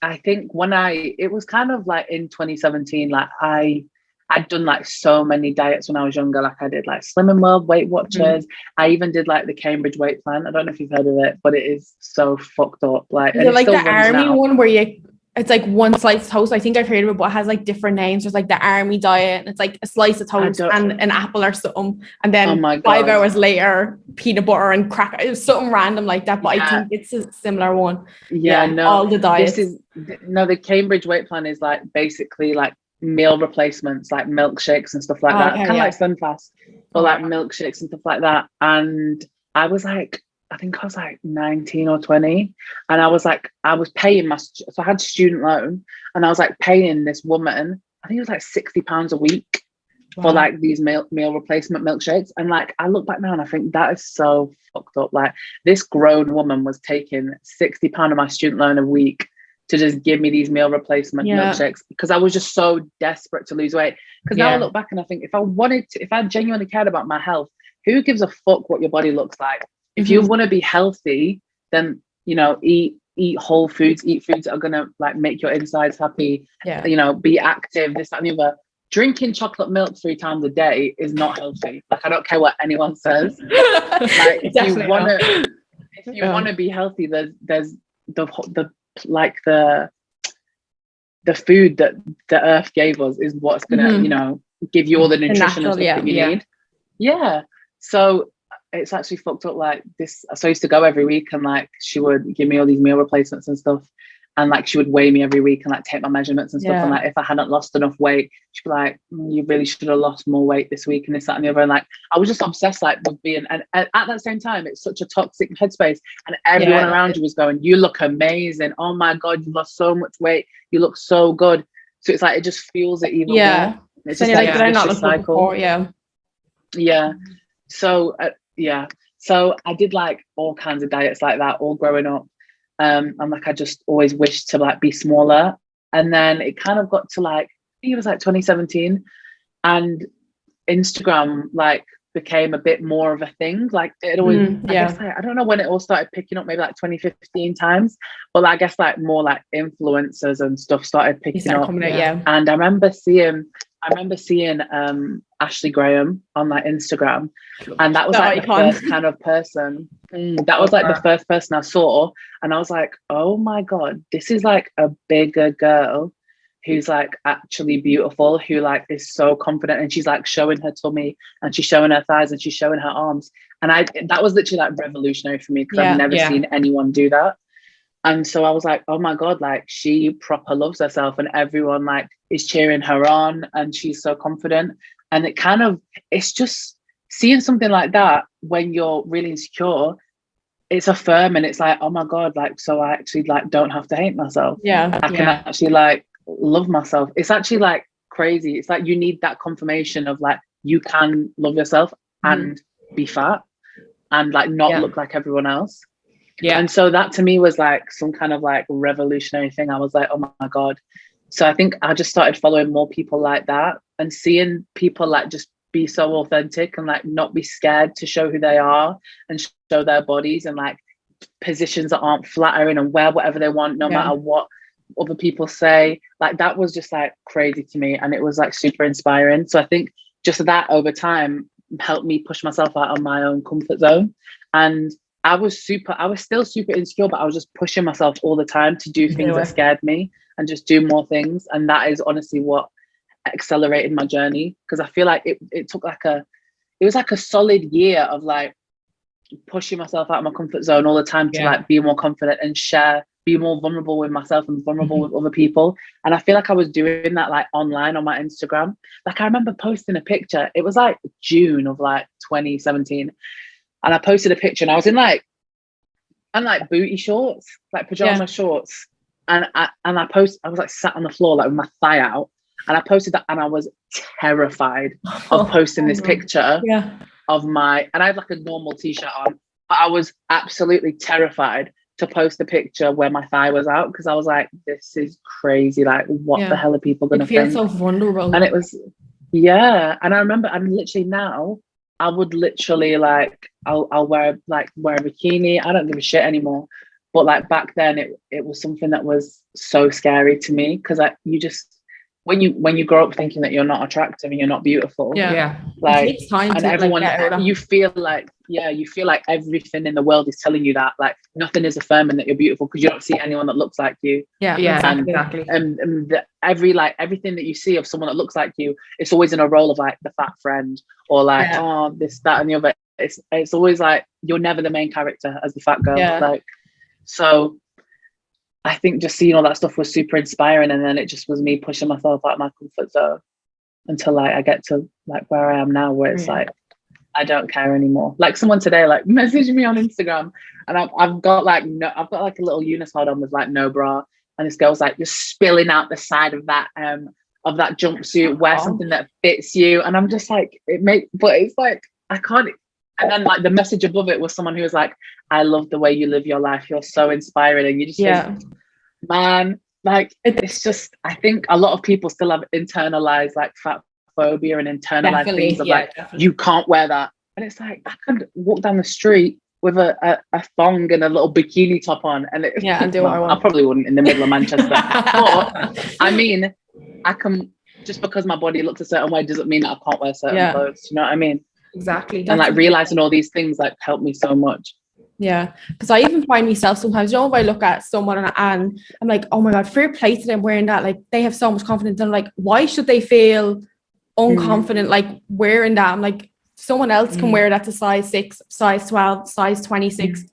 Speaker 3: I think it was kind of like in 2017, like I'd done like so many diets when I was younger. Like I did like Slimming World, Weight Watchers. I even did like the Cambridge Weight Plan. I don't know if you've heard of it, but it is so fucked up. Like,
Speaker 2: is it like the army one where it's like one slice of toast? I think I've heard of it, but it has like different names. There's like the army diet, and it's like a slice of toast and an apple or something, and then 5 hours later peanut butter and cracker. It was something random like that, but I think it's a similar one. All the diets.
Speaker 3: The Cambridge Weight Plan is like basically like meal replacements, like milkshakes and stuff like that, kind of like Slim Fast, but like milkshakes and stuff like that. And I was like, I think I was like 19 or 20, and I was paying so I had student loan, and I was like paying this woman, I think it was like £60 a week for like these meal replacement milkshakes. And like I look back now and I think that is so fucked up. Like this grown woman was taking £60 of my student loan a week to just give me these meal replacement milkshakes, because I was just so desperate to lose weight. Because now I look back and I think if I genuinely cared about my health, who gives a fuck what your body looks like? If you want to be healthy, then, you know, eat whole foods, eat foods that are going to like make your insides happy, you know, be active, this, that, and the other. Drinking chocolate milk 3 times a day is not healthy. Like, I don't care what anyone says. Like, if you want to be healthy, there's the food that the earth gave us is what's gonna you know, give you all the nutrition and stuff that you need. So it's actually fucked up like this. So I used to go every week, and like she would give me all these meal replacements and stuff, and like she would weigh me every week and like take my measurements and stuff, and like if I hadn't lost enough weight, she'd be like, you really should have lost more weight this week, and this, that, and the other. And like I was just obsessed like with being, and at that same time it's such a toxic headspace, and everyone around you was going, you look amazing, oh my god, you lost so much weight, you look so good. So it's like it just fuels it even more. It's just like a vicious cycle. So I did like all kinds of diets like that all growing up. And like I just always wished to like be smaller. And then it kind of got to like, I think it was like 2017, and Instagram like became a bit more of a thing. Like it always I guess like, I don't know when it all started picking up, maybe like 2015 times, but I guess like more like influencers and stuff started picking up. And I remember seeing I remember seeing Ashley Graham on like Instagram, and that was like the first kind of person. That was like the first person I saw, and I was like, oh my god, this is like a bigger girl who's like actually beautiful, who like is so confident, and she's like showing her tummy, and she's showing her thighs, and she's showing her arms, and that was literally like revolutionary for me, because I've never seen anyone do that. And so I was like, oh my god, like she proper loves herself, and everyone like is cheering her on, and she's so confident. And it's just seeing something like that when you're really insecure, it's affirming. It's like, oh my god, like, so I actually like don't have to hate myself. I can actually like love myself. It's actually like crazy. It's like you need that confirmation of like you can love yourself and be fat and like not look like everyone else. And so that to me was like some kind of like revolutionary thing. I was like, oh my god. So I think I just started following more people like that, and seeing people like just be so authentic and like not be scared to show who they are and show their bodies, and like positions that aren't flattering, and wear whatever they want no matter what other people say. Like that was just like crazy to me, and it was like super inspiring. So I think just that over time helped me push myself out of my own comfort zone. And I was still super insecure, but I was just pushing myself all the time to do things that scared me and just do more things. And that is honestly what accelerated my journey, because I feel like it took like it was like a solid year of like pushing myself out of my comfort zone all the time to like be more confident and be more vulnerable with myself and vulnerable with other people. And I feel like I was doing that like online on my Instagram. Like I remember posting a picture, it was like June of like 2017. And I posted a picture, and I was in like booty shorts, like pajama shorts. And I was like sat on the floor, like with my thigh out. And I posted that, and I was terrified of posting this picture of and I had like a normal t-shirt on, but I was absolutely terrified to post a picture where my thigh was out, because I was like, this is crazy. Like, what the hell are people going to think?
Speaker 2: It feels so vulnerable.
Speaker 3: And it was, and I remember, I'm literally now, I would literally like, I'll wear a bikini. I don't give a shit anymore. But like back then, it was something that was so scary to me, because you just, when you grow up thinking that you're not attractive and you're not beautiful, like,
Speaker 2: it takes time
Speaker 3: and
Speaker 2: to
Speaker 3: everyone,
Speaker 2: like,
Speaker 3: you feel like everything in the world is telling you that, like nothing is affirming that you're beautiful, because you don't see anyone that looks like you.
Speaker 2: Exactly.
Speaker 3: And everything that you see of someone that looks like you, it's always in a role of like the fat friend, or like oh this, that, and the other. It's always like you're never the main character as the fat girl. Like, so I think just seeing all that stuff was super inspiring, and then it just was me pushing myself out of my comfort zone until like I get to like where I am now, where it's like I don't care anymore. Like someone today like messaged me on Instagram, and I've got like a little unitard on with like no bra, and this girl's like, you're spilling out the side of that jumpsuit, wear something that fits you. And I'm just like, but it's like I can't. And then like the message above it was someone who was like, I love the way you live your life, you're so inspiring. And you just think, man, like it's just, I think a lot of people still have internalized like fat phobia and internalized things of like you can't wear that. And it's like I could walk down the street with a thong and a little bikini top on, and and do what I want. I probably wouldn't in the middle of Manchester. But I mean, I can, just because my body looks a certain way doesn't mean that I can't wear certain clothes. You know what I mean?
Speaker 1: Exactly.
Speaker 3: And like realizing all these things like helped me so much.
Speaker 2: Yeah, because I even find myself sometimes, you know, if I look at someone and I'm like, oh my god, fair play to them wearing that, like they have so much confidence, and like, why should they feel unconfident like wearing that? I'm like, someone else can wear that to size 6, size 12, size 26.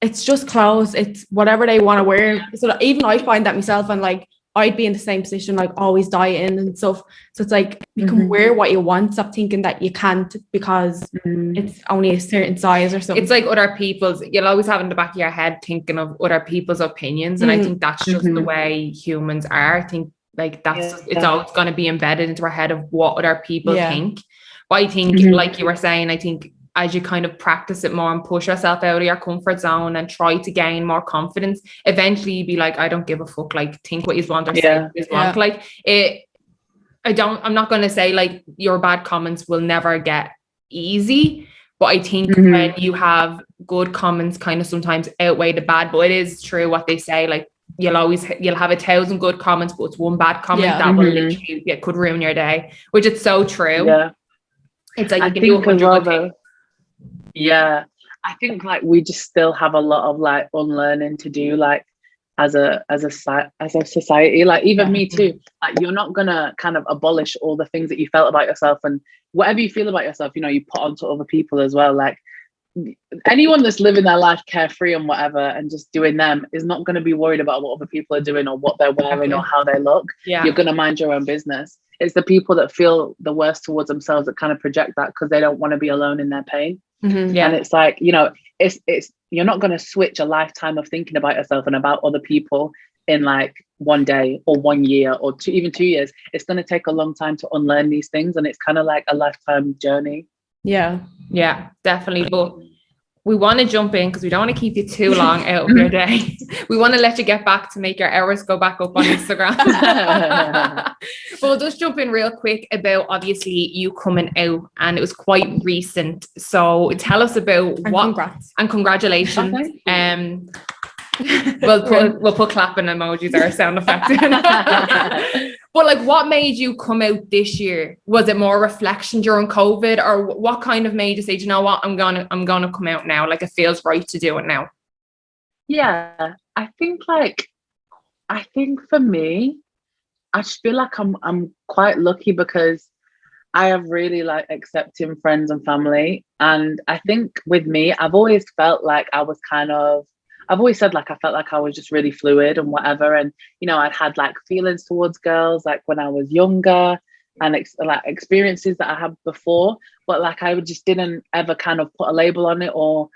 Speaker 2: It's just clothes, it's whatever they want to wear. So even I find that myself, and like I'd be in the same position, like always dieting and stuff. So it's like you can wear what you want. Stop thinking that you can't because it's only a certain size or something.
Speaker 1: It's like other people's, you'll always have in the back of your head thinking of other people's opinions. And I think that's just the way humans are. I think like it's always going to be embedded into our head of what other people think. But I think like you were saying, I think as you kind of practice it more and push yourself out of your comfort zone and try to gain more confidence, eventually you'd be like, I don't give a fuck, like think what you want or say what you want. Like I'm not going to say like your bad comments will never get easy, but I think when you have good comments kind of sometimes outweigh the bad. But it is true what they say, like you'll have 1,000 good comments, but it's one bad comment that will literally, it could ruin your day, which is so true.
Speaker 3: Yeah.
Speaker 1: It's like,
Speaker 3: I
Speaker 1: you can do 100 good things.
Speaker 3: Yeah. I think like we just still have a lot of like unlearning to do, like as a society, like even me too. Like you're not gonna kind of abolish all the things that you felt about yourself, and whatever you feel about yourself, you know, you put onto other people as well. Like anyone that's living their life carefree and whatever and just doing them is not going to be worried about what other people are doing or what they're wearing or how they look. You're going to mind your own business. It's the people that feel the worst towards themselves that kind of project that because they don't want to be alone in their pain. And it's like, you know, it's you're not going to switch a lifetime of thinking about yourself and about other people in like one day or 1 year or even 2 years. It's going to take a long time to unlearn these things, and it's kind of like a lifetime journey.
Speaker 1: Yeah, definitely. But we want to jump in because we don't want to keep you too long out of your day. We want to let you get back to make your hours go back up on Instagram. But we'll just jump in real quick about obviously you coming out, and it was quite recent. So tell us about
Speaker 2: Congrats.
Speaker 1: And congratulations. We'll put clapping emojis or a sound effect. But like, what made you come out this year? Was it more reflection during COVID, or what kind of made you say, do you know what, I'm gonna come out now? Like, it feels right to do it now.
Speaker 3: Yeah, I think for me, I just feel like I'm quite lucky because I have really like accepting friends and family, and I think with me, I've always felt like I've always said like I felt like I was just really fluid and whatever, and you know, I'd had like feelings towards girls like when I was younger, and like experiences that I had before, but like I just didn't ever kind of put a label on it, or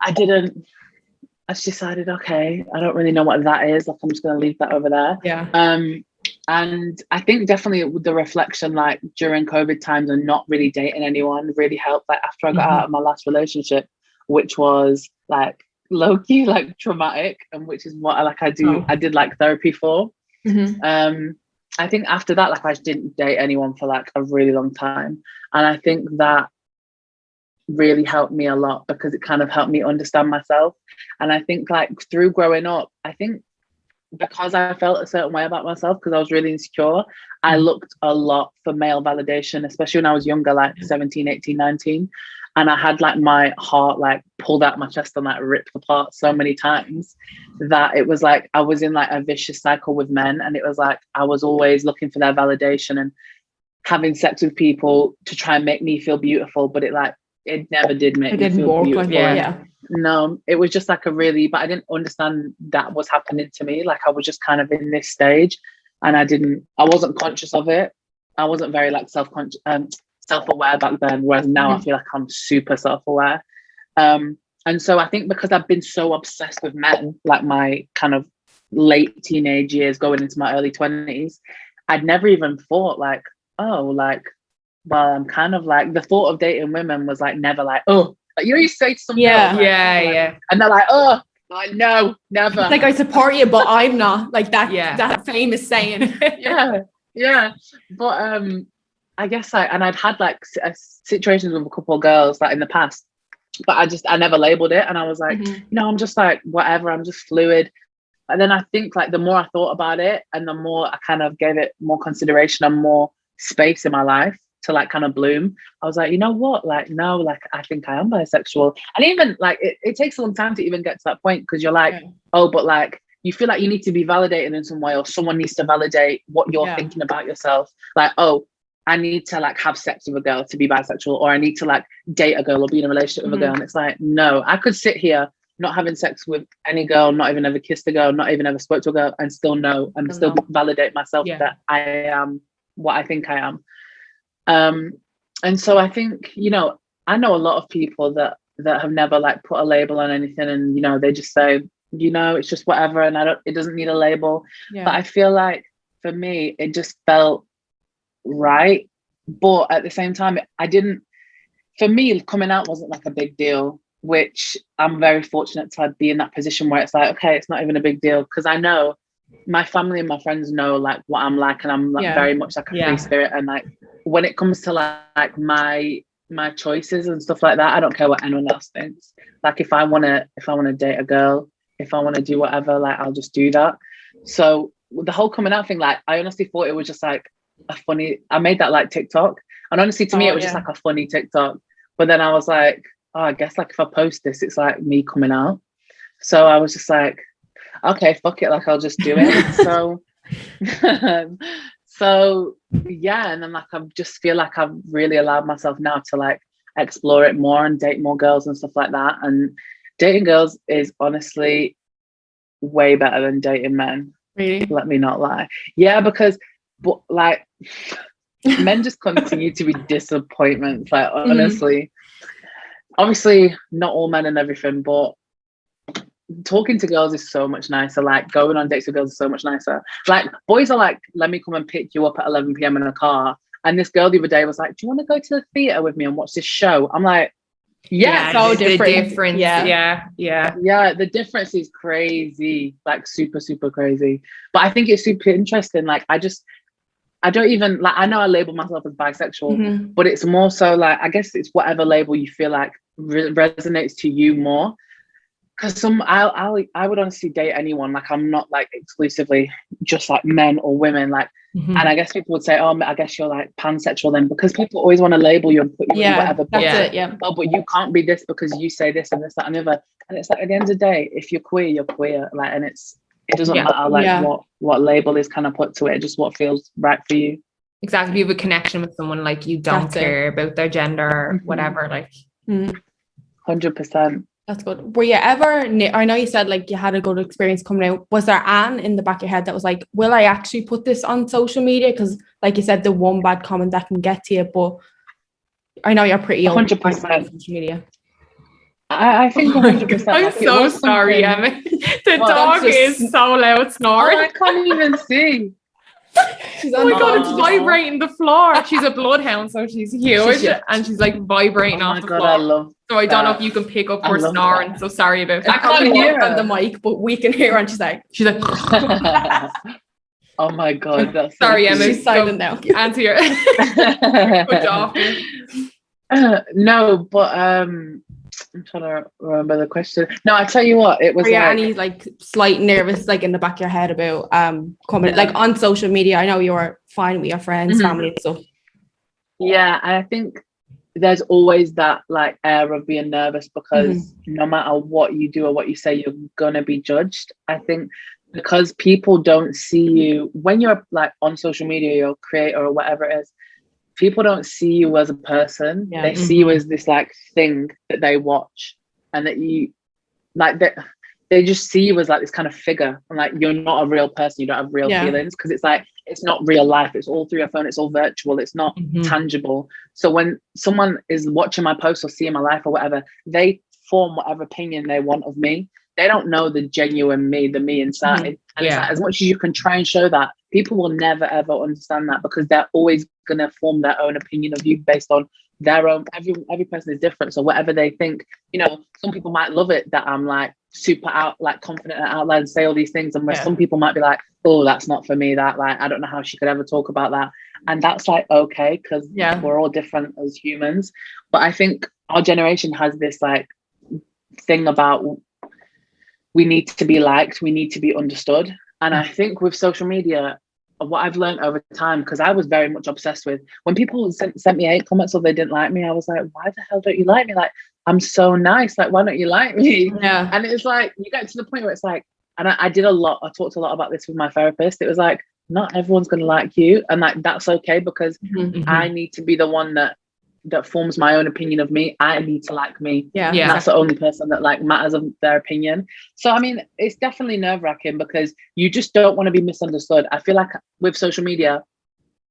Speaker 3: I just decided, okay, I don't really know what that is, like I'm just gonna leave that over there. And I think definitely with the reflection like during COVID times and not really dating anyone really helped, like after I got out of my last relationship, which was like low-key like traumatic, and which is what I did like therapy for. I think after that, like I just didn't date anyone for like a really long time, and I think that really helped me a lot because it kind of helped me understand myself. And I think like through growing up, I think because I felt a certain way about myself because I was really insecure, I looked a lot for male validation, especially when I was younger, like 17, 18, 19. And I had like my heart like pulled out my chest and like ripped apart so many times that it was like I was in like a vicious cycle with men, and it was like I was always looking for their validation and having sex with people to try and make me feel beautiful, but it never did make me feel beautiful. No, it was just like but I didn't understand that was happening to me. Like I was just kind of in this stage, and I wasn't conscious of it. I wasn't very like self-aware back then, whereas now I feel like I'm super self-aware. And so I think because I've been so obsessed with men, like my kind of late teenage years going into my early 20s, I'd never even thought like, oh, like, well, I'm kind of like, the thought of dating women was like never like, oh, like, you know, you say to something else, like, and they're like, oh, like, no, never.
Speaker 2: It's like, I support you, but I'm not like that. That famous saying.
Speaker 3: But I guess and I'd had like situations with a couple of girls like in the past, but I never labeled it, and I was like, you know, I'm just like whatever, I'm just fluid. And then I think like the more I thought about it, and the more I kind of gave it more consideration and more space in my life to like kind of bloom, I was like, you know what, like no, like I think I am bisexual. And even like it takes a long time to even get to that point, because you're like, oh, but like you feel like you need to be validated in some way, or someone needs to validate what you're thinking about yourself. Like, oh, I need to like have sex with a girl to be bisexual, or I need to like date a girl or be in a relationship with a girl. And it's like, no, I could sit here not having sex with any girl, not even ever kissed a girl, not even ever spoke to a girl, and still know and still validate myself that I am what I think I am. And so I think, you know, I know a lot of people that have never like put a label on anything, and you know, they just say, you know, it's just whatever, and it doesn't need a label. But I feel like for me, it just felt right. But at the same time, for me, coming out wasn't like a big deal, which I'm very fortunate to be in that position where it's like, okay, it's not even a big deal, because I know my family and my friends know like what I'm like, and I'm like very much like a free spirit, and like when it comes to like my choices and stuff like that, I don't care what anyone else thinks. Like if I want to date a girl, if I want to do whatever, like I'll just do that. So the whole coming out thing, like I honestly thought it was just like a funny, I made that like TikTok, and honestly to me it was just like a funny TikTok. But then I was like, oh, I guess like if I post this, it's like me coming out. So I was just like, okay, fuck it, like I'll just do it. So yeah, and then like I just feel like I've really allowed myself now to like explore it more and date more girls and stuff like that. And dating girls is honestly way better than dating men.
Speaker 2: Really?
Speaker 3: Let me not lie. Yeah, because like men just continue to be disappointments. Like honestly, obviously not all men and everything, but talking to girls is so much nicer. Like going on dates with girls is so much nicer. Like boys are like, let me come and pick you up at 11 p.m. in a car. And this girl the other day was like, do you want to go to the theater with me and watch this show? I'm like, yeah,
Speaker 1: so
Speaker 2: different.
Speaker 1: The difference. Yeah.
Speaker 3: The difference is crazy, like super, super crazy. But I think it's super interesting. Like I don't even like, I know I label myself as bisexual, but it's more so like, I guess it's whatever label you feel like resonates to you more. Because I would honestly date anyone. Like I'm not like exclusively just like men or women. Like, and I guess people would say, oh, I guess you're like pansexual then, because people always want to label you and put you in whatever.
Speaker 2: That's it.
Speaker 3: Oh, but you can't be this because you say this and this, that, and the other. And it's like at the end of the day, if you're queer, you're queer. Like, and it doesn't matter like what label is kind of put to it. Just what feels right for you.
Speaker 1: Exactly. If you have a connection with someone, like you don't care about their gender or whatever. Like,
Speaker 3: 100%.
Speaker 2: That's good. Were you ever, I know you said like you had a good experience coming out. Was there Anne in the back of your head that was like, will I actually put this on social media? Because like you said, the one bad comment that can get to you, but I know you're pretty open
Speaker 3: 100%
Speaker 2: on social media.
Speaker 3: I think 100%.
Speaker 1: I'm so sorry, Emma. The dog is so loud snoring.
Speaker 3: I can't even see.
Speaker 2: She's
Speaker 1: oh my god, it's vibrating the floor. She's a bloodhound, so she's huge, and she's like vibrating off the floor.
Speaker 3: I love
Speaker 1: so I don't know if you can pick up her snoring. So sorry about that.
Speaker 3: I can't hear
Speaker 2: on the mic, but we can hear her, and she's like
Speaker 3: oh my god, that's
Speaker 1: sorry, Emma.
Speaker 2: She's silent now.
Speaker 1: Answer your good job.
Speaker 3: No, but I'm trying to remember the question. No, I tell you what, it was
Speaker 2: like any like slight nervous like in the back of your head about coming like on social media. I know you're fine with your friends, family and stuff.
Speaker 3: Yeah, and I think there's always that like air of being nervous because no matter what you do or what you say, you're gonna be judged. I think because people don't see you when you're like on social media, you're a creator or whatever it is. People don't see you as a person. They see you as this like thing that they watch, and that you like that they just see you as like this kind of figure, and like you're not a real person. You don't have real feelings because it's like it's not real life. It's all through your phone. It's all virtual. It's not tangible. So when someone is watching my post or seeing my life or whatever, they form whatever opinion they want of me. They don't know the genuine me, the me inside. And it's like, as much as you can try and show that, people will never ever understand that because they're always gonna form their own opinion of you based on their own. Every person is different, so whatever they think, you know, some people might love it that I'm like super out, like confident and out loud and say all these things, and where some people might be like, oh, that's not for me. That like I don't know how she could ever talk about that, and that's like okay because we're all different as humans. But I think our generation has this like thing about we need to be liked, we need to be understood. And I think with social media, what I've learned over time, because I was very much obsessed with when people sent me hate comments or they didn't like me, I was like, why the hell don't you like me? Like, I'm so nice. Like, why don't you like me?
Speaker 2: Yeah.
Speaker 3: And it's like, you get to the point where it's like, and I did a lot, I talked a lot about this with my therapist. It was like, not everyone's going to like you. And like, that's okay because I need to be the one that forms my own opinion of me. I need to like me.
Speaker 2: Yeah.
Speaker 3: That's the only person that like matters of their opinion. So I mean, it's definitely nerve-wracking because you just don't want to be misunderstood. I feel like with social media,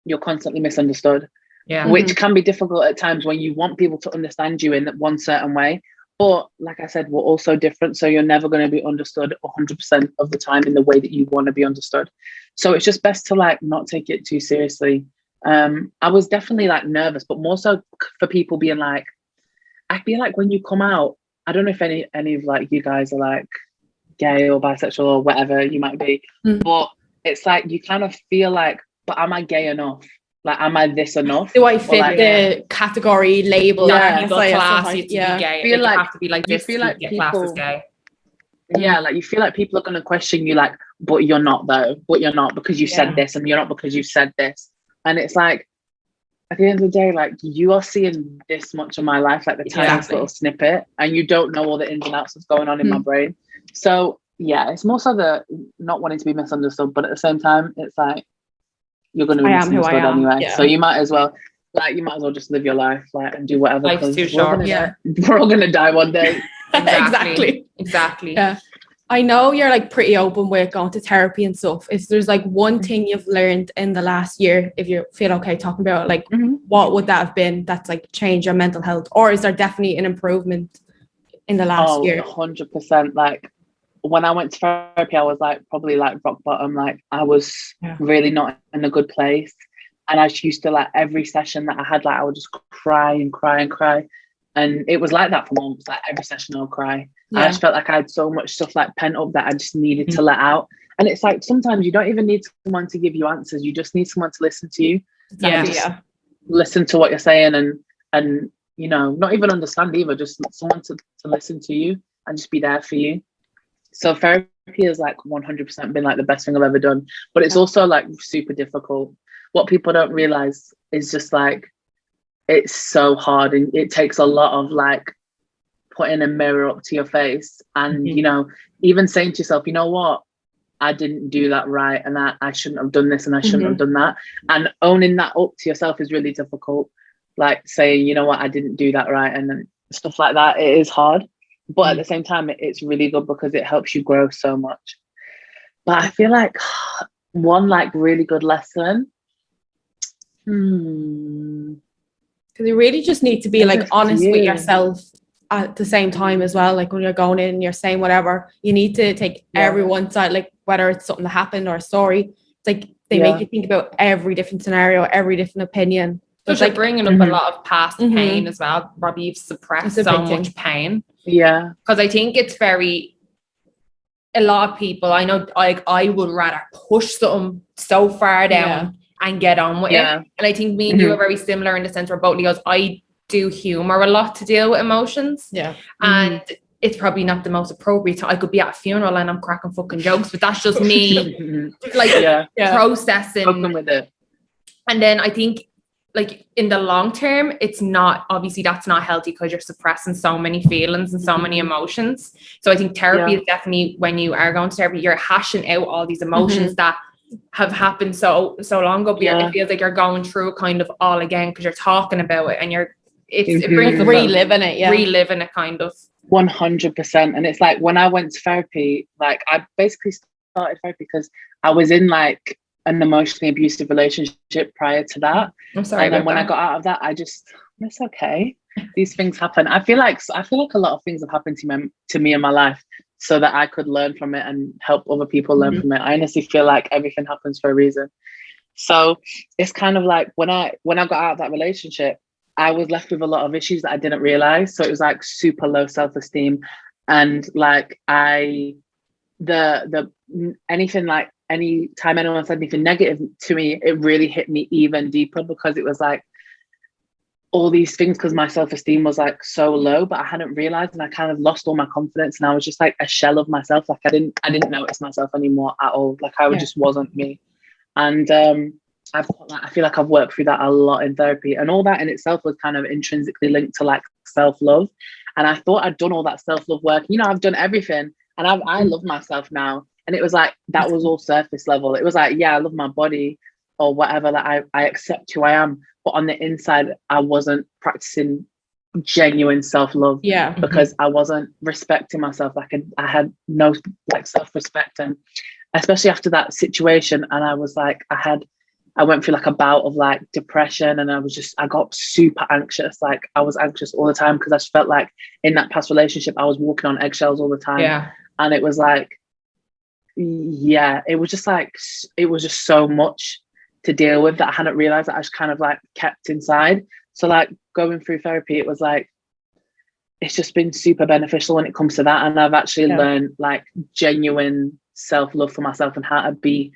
Speaker 3: you're constantly misunderstood. Yeah. Which can be difficult at times when you want people to understand you in one certain way. But like I said, we're also different. So you're never going to be understood 100% of the time in the way that you want to be understood. So it's just best to like not take it too seriously. I was definitely like nervous, but more so for people being like, I feel like when you come out, I don't know if any of like you guys are like gay or bisexual or whatever you might be, but it's like you kind of feel like, but am I gay enough? Like, am I this enough?
Speaker 2: Do I fit like, the category label?
Speaker 1: Yeah, class, you have to be gay.
Speaker 3: Feel like,
Speaker 1: you have to be like this.
Speaker 3: You feel like
Speaker 1: get class as gay.
Speaker 3: Yeah, like you feel like people are going to question you, like, but you're not though, but you're not because you said this, and you're not because you said this. And it's like, at the end of the day, like, you are seeing this much of my life, like the tiniest little snippet, and you don't know all the ins and outs that's going on in my brain. So yeah, it's more so the not wanting to be misunderstood, but at the same time, it's like, you're going to be misunderstood anyway. Yeah. So you might as well just live your life, like, and do whatever.
Speaker 1: Life's too short.
Speaker 3: We're all gonna die one day.
Speaker 1: Exactly.
Speaker 2: Yeah. I know you're like pretty open with going to therapy and stuff. If there's like one thing you've learned in the last year, if you feel okay talking about it, like what would that have been that's like changed your mental health? Or is there definitely an improvement in the last year?
Speaker 3: 100%. Like when I went to therapy, I was like probably like rock bottom. Like I was really not in a good place. And I used to, like, every session that I had, like, I would just cry and cry and cry. And it was like that for months. Like every session I'll cry. I just felt like I had so much stuff like pent up that I just needed to let out. And it's like, sometimes you don't even need someone to give you answers. You just need someone to listen to you. Listen to what you're saying and, you know, not even understand either, just someone to listen to you and just be there for you. So therapy has like 100% been like the best thing I've ever done. But it's also like super difficult. What people don't realize is just like, it's so hard, and it takes a lot of like putting a mirror up to your face and, you know, even saying to yourself, you know what, I didn't do that right, and I shouldn't have done this, and I shouldn't have done that. And owning that up to yourself is really difficult. Like saying, you know what, I didn't do that right, and then stuff like that. It is hard, but at the same time, it's really good because it helps you grow so much. But I feel like one like really good lesson.
Speaker 2: Because you really just need to be like honest with yourself at the same time as well. Like when you're going in and you're saying whatever, you need to take everyone's side, like whether it's something that happened or a story. It's like they make you think about every different scenario, every different opinion.
Speaker 1: So it's like bringing up a lot of past pain as well. Robbie, you've suppressed so much pain.
Speaker 3: Yeah.
Speaker 1: Because I think it's a lot of people, I know, like I would rather push something so far down and get on with it. And I think me and you are very similar in the sense where both of us, I do humor a lot to deal with emotions. Yeah. And it's probably not the most appropriate time. I could be at a funeral and I'm cracking fucking jokes, but that's just me like processing
Speaker 3: with it.
Speaker 1: And then I think like in the long term, it's not, obviously that's not healthy because you're suppressing so many feelings and so many emotions. So I think therapy is definitely, when you are going to therapy, you're hashing out all these emotions that have happened so long ago, but it feels like you're going through it kind of all again because you're talking about it and it brings up reliving it kind of
Speaker 3: 100%. And it's like when I went to therapy, like I basically started therapy because I was in like an emotionally abusive relationship prior to that.
Speaker 1: I'm sorry.
Speaker 3: And then when I got out of that, it's okay. These things happen. I feel like a lot of things have happened to me in my life so that I could learn from it and help other people learn from it. I honestly feel like everything happens for a reason. So it's kind of like when I got out of that relationship, I was left with a lot of issues that I didn't realize. So it was like super low self-esteem. And like anything like any time anyone said anything negative to me, it really hit me even deeper because it was like all these things, because my self-esteem was like so low, but I hadn't realized, and I kind of lost all my confidence, and I was just like a shell of myself. Like I didn't notice myself anymore at all. Like I just wasn't me. And I feel like I've worked through that a lot in therapy, and all that in itself was kind of intrinsically linked to like self-love. And I thought I'd done all that self-love work. You know, I've done everything, and I love myself now. And it was like, that was all surface level. It was like, yeah, I love my body or whatever, that I accept who I am. But on the inside, I wasn't practicing genuine self-love because I wasn't respecting myself. Like I had no like self-respect. And especially after that situation, and I was like, I went through like a bout of like depression, and I got super anxious. Like I was anxious all the time because I just felt like in that past relationship, I was walking on eggshells all the time. Yeah. And it was like, it was just so much to deal with that I hadn't realized that I just kind of like kept inside. So like going through therapy, it was like, it's just been super beneficial when it comes to that. And I've actually learned like genuine self-love for myself and how to be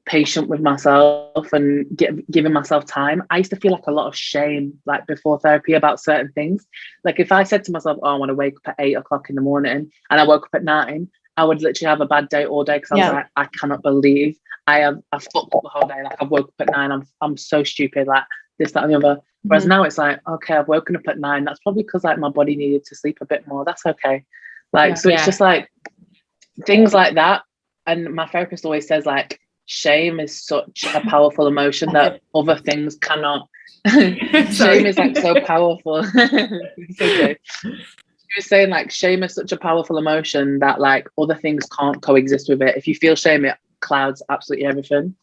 Speaker 3: patient with myself and giving myself time. I used to feel like a lot of shame like before therapy about certain things. Like if I said to myself, oh, I want to wake up at 8 o'clock in the morning, and I woke up at 9, I would literally have a bad day all day because I was like, I cannot believe I've fucked up the whole day. Like I've woke up at 9. I'm so stupid. Like this, that, and the other. Whereas now it's like, okay, I've woken up at 9. That's probably because like my body needed to sleep a bit more. That's okay. Like so, it's just like things like that. And my therapist always says like, shame is such a powerful emotion that other things cannot. Shame is like so powerful. It's okay. She was saying like shame is such a powerful emotion that like other things can't coexist with it. If you feel shame, it clouds absolutely everything.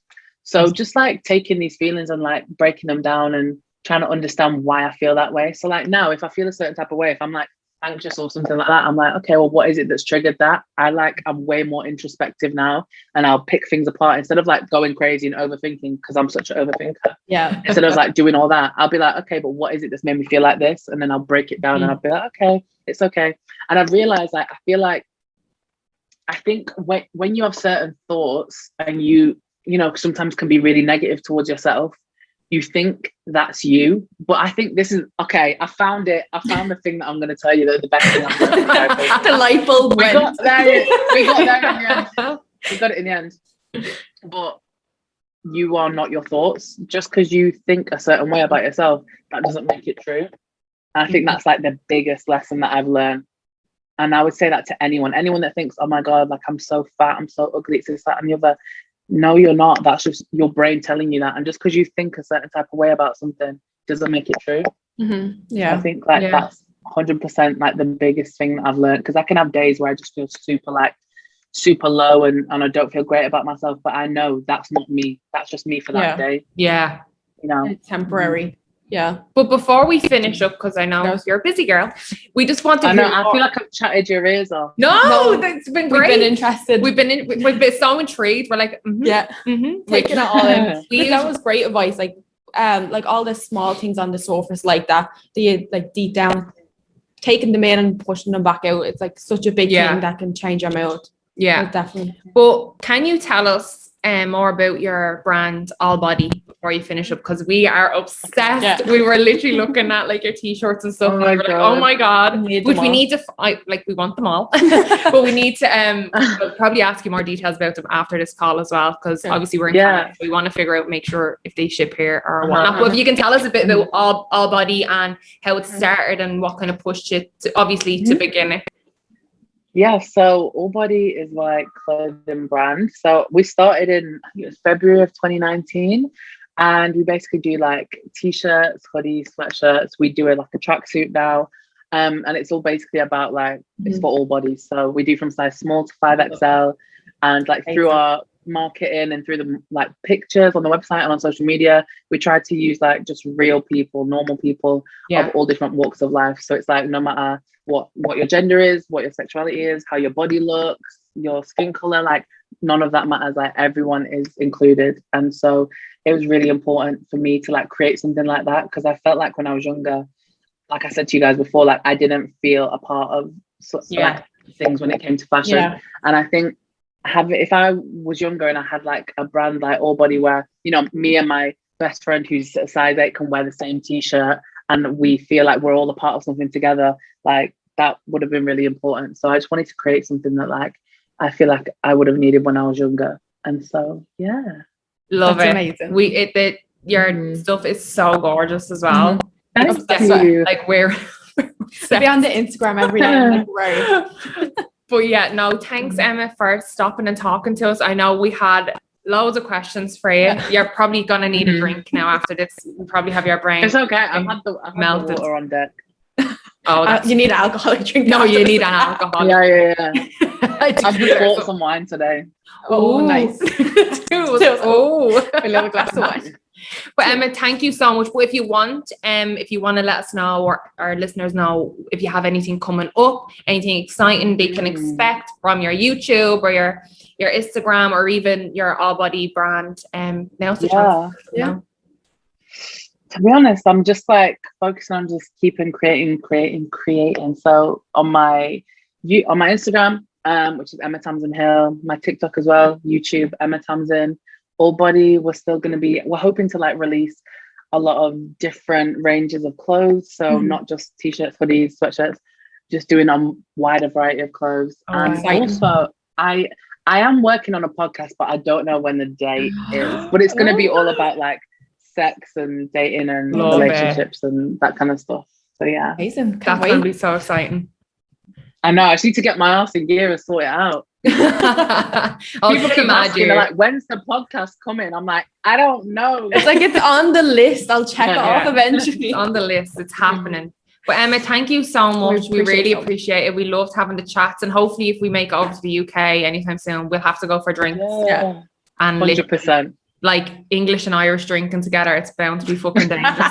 Speaker 3: So just like taking these feelings and like breaking them down and trying to understand why I feel that way. So like now if I feel a certain type of way, if I'm like anxious or something like that, I'm like, okay, well, what is it that's triggered that? I'm way more introspective now, and I'll pick things apart instead of like going crazy and overthinking, because I'm such an overthinker. Instead of like doing all that, I'll be like, okay, but what is it that's made me feel like this? And then I'll break it down and I'll be like, okay, it's okay. And I've realized like I think when you have certain thoughts and you know sometimes can be really negative towards yourself, you think that's you, but I think this is okay. I found it. I found the thing that I'm going to tell you, the best thing I'm going to tell you.
Speaker 2: The light bulb went.
Speaker 3: We got there in the end. We got it in the end. But you are not your thoughts. Just because you think a certain way about yourself, that doesn't make it true. And I think that's like the biggest lesson that I've learned. And I would say that to anyone that thinks, oh my God, like I'm so fat, I'm so ugly, it's this, that, and the other. No, you're not. That's just your brain telling you that. And just because you think a certain type of way about something doesn't make it true. I think like that's 100% like the biggest thing that I've learned, because I can have days where I just feel super low and I don't feel great about myself, but I know that's not me. That's just me for that day.
Speaker 1: Yeah.
Speaker 3: You know,
Speaker 2: it's temporary. Yeah.
Speaker 1: But before we finish up, because I know you're a busy girl, we just want to
Speaker 3: I feel like I've chatted your ears off.
Speaker 1: No, that's been great.
Speaker 2: We've been interested.
Speaker 1: We've been so intrigued. We're like,
Speaker 2: taking it all in. That was great advice. Like all the small things on the surface like that, like deep down, taking them in and pushing them back out. It's like such a big thing that can change your mood.
Speaker 1: Yeah,
Speaker 2: definitely.
Speaker 1: Well, can you tell us more about your brand All Body before you finish up, because we are obsessed. We were literally looking at like your t-shirts and stuff, and we were like, oh my God, which we need to we want them all. But we need to we'll probably ask you more details about them after this call as well, because obviously we're in Canada, so we want to figure out, make sure if they ship here or whatnot. But if you can tell us a bit about All Body and how it started and what kind of pushed you to obviously to begin it.
Speaker 3: Yeah, so All Body is like clothing brand. So we started in, I think it was February of 2019, and we basically do like t-shirts, hoodies, sweatshirts. We do like a tracksuit now, and it's all basically about like it's for all bodies. So we do from size small to 5XL, and like through our marketing and through the like pictures on the website and on social media, we try to use like just real people, normal people of all different walks of life. So it's like no matter what your gender is, what your sexuality is, how your body looks, your skin color, like none of that matters. Like everyone is included. And so it was really important for me to like create something like that, because I felt like when I was younger, like I said to you guys before, like I didn't feel a part of like things when it came to fashion. And I think if I was younger and I had like a brand like All Body where, you know, me and my best friend who's a size 8 can wear the same t-shirt and we feel like we're all a part of something together, like that would have been really important. So I just wanted to create something that like I feel like I would have needed when I was younger. And so
Speaker 1: love
Speaker 2: That's
Speaker 1: it.
Speaker 2: amazing.
Speaker 1: Your stuff is so gorgeous as well.
Speaker 3: Thank you.
Speaker 1: Like we're
Speaker 2: be on the Instagram every day. Like, right.
Speaker 1: But yeah, no, thanks Emma for stopping and talking to us. I know we had loads of questions for you. You're probably gonna need a drink now after this. You probably have your brain.
Speaker 3: It's okay. I've had the water on deck.
Speaker 2: Oh, you need an alcoholic drink.
Speaker 1: No, you need an alcoholic.
Speaker 3: Yeah. I've just bought some wine today.
Speaker 2: Oh, nice.
Speaker 1: I
Speaker 2: love a glass of wine.
Speaker 1: But Emma, thank you so much. But if you want to let us know, or our listeners know, if you have anything coming up, anything exciting they can expect from your YouTube or your Instagram or even your All Body brand, now's the chance.
Speaker 3: Yeah. To be honest, I'm just like focusing on just keeping creating. So on my Instagram, which is Emma Tamsin Hill, my TikTok as well, YouTube, Emma Tamsin. All Body, we're hoping to like release a lot of different ranges of clothes. So not just t-shirts, hoodies, sweatshirts. just doing a wider variety of clothes. And also, I am working on a podcast, but I don't know when the date is. But it's going to be all about like sex and dating and relationships and that kind of stuff. So yeah,
Speaker 2: amazing.
Speaker 1: That's going to be so exciting.
Speaker 3: I know. I just need to get my ass in gear and sort it out. People keep asking, they're like, when's the podcast coming? I'm like, I don't know.
Speaker 2: It's like, it's on the list. I'll check it off eventually.
Speaker 1: It's on the list. It's happening. But Emma, thank you so much. We really appreciate it. We loved having the chats, and hopefully if we make it over to the UK anytime soon, we'll have to go for drinks.
Speaker 3: Yeah.
Speaker 1: And
Speaker 3: 100%.
Speaker 1: Like English and Irish drinking together, it's bound to be fucking dangerous.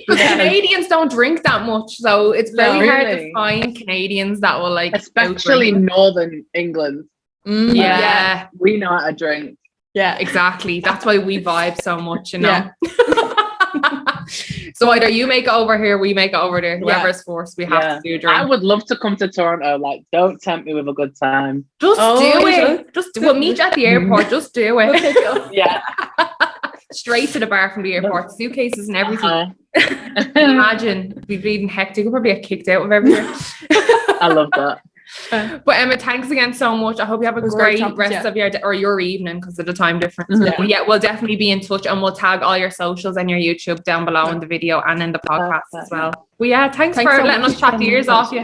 Speaker 1: Because Canadians don't drink that much, so it's very hard to find Canadians that will like,
Speaker 3: especially Northern England.
Speaker 1: Yeah,
Speaker 3: we know how to drink.
Speaker 1: Yeah, exactly. That's why we vibe so much, you know. So either you make it over here, we make it over there. Whoever's forced, we have to do a drink.
Speaker 3: I would love to come to Toronto. Like, don't tempt me with a good time.
Speaker 1: Just do it. We'll meet you at the airport. Just do it.
Speaker 3: Yeah.
Speaker 1: Straight to the bar from the airport. Suitcases and everything. Imagine it'd be bleeding hectic. You'll probably get kicked out of everywhere.
Speaker 3: I love that.
Speaker 1: But Emma, thanks again so much. I hope you have a great rest of your day or your evening because of the time difference. But yeah, we'll definitely be in touch, and we'll tag all your socials and your YouTube down below in the video and in the podcast as well. But yeah, thanks for
Speaker 2: so
Speaker 1: letting us chat the ears off you.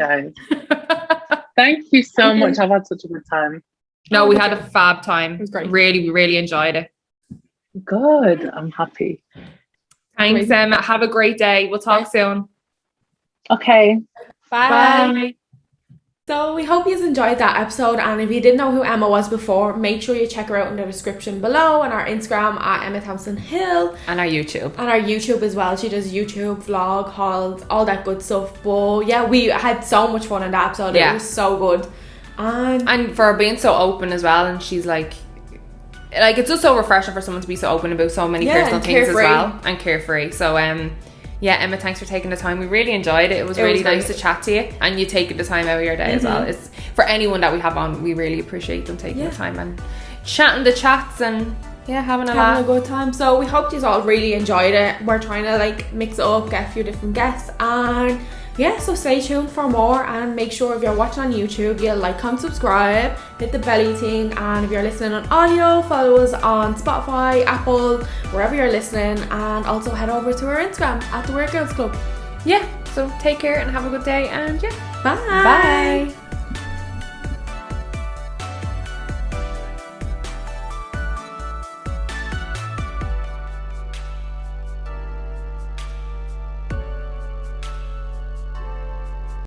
Speaker 3: Thank you so much. I've had such a good time.
Speaker 1: No, we had a fab time. It was
Speaker 2: great.
Speaker 1: We really enjoyed it.
Speaker 3: Good. I'm happy.
Speaker 1: Thanks, Emma. Have a great day. We'll talk soon.
Speaker 3: Okay.
Speaker 2: Bye. So we hope you enjoyed that episode, and if you didn't know who Emma was before, make sure you check her out in the description below, and our Instagram at Emma Tamsin Hill,
Speaker 1: and our YouTube
Speaker 2: as well. She does YouTube, vlog, hauls, all that good stuff. But yeah, we had so much fun in that episode. It was so good, and
Speaker 1: for being so open as well. And she's like it's just so refreshing for someone to be so open about so many personal things as well, and carefree. So yeah, Emma, thanks for taking the time. We really enjoyed it. It was really nice to chat to you, and you taking the time out of your day as well. It's for anyone that we have on, we really appreciate them taking the time and chatting the chats and having a
Speaker 2: good time. So we hope you all really enjoyed it. We're trying to like mix it up, get a few different guests, and so stay tuned for more, and make sure if you're watching on YouTube, you like, comment, subscribe, hit the belly thing, and if you're listening on audio, follow us on Spotify, Apple, wherever you're listening, and also head over to our Instagram at The Weird Girls Club.
Speaker 1: So take care and have a good day, and
Speaker 2: bye.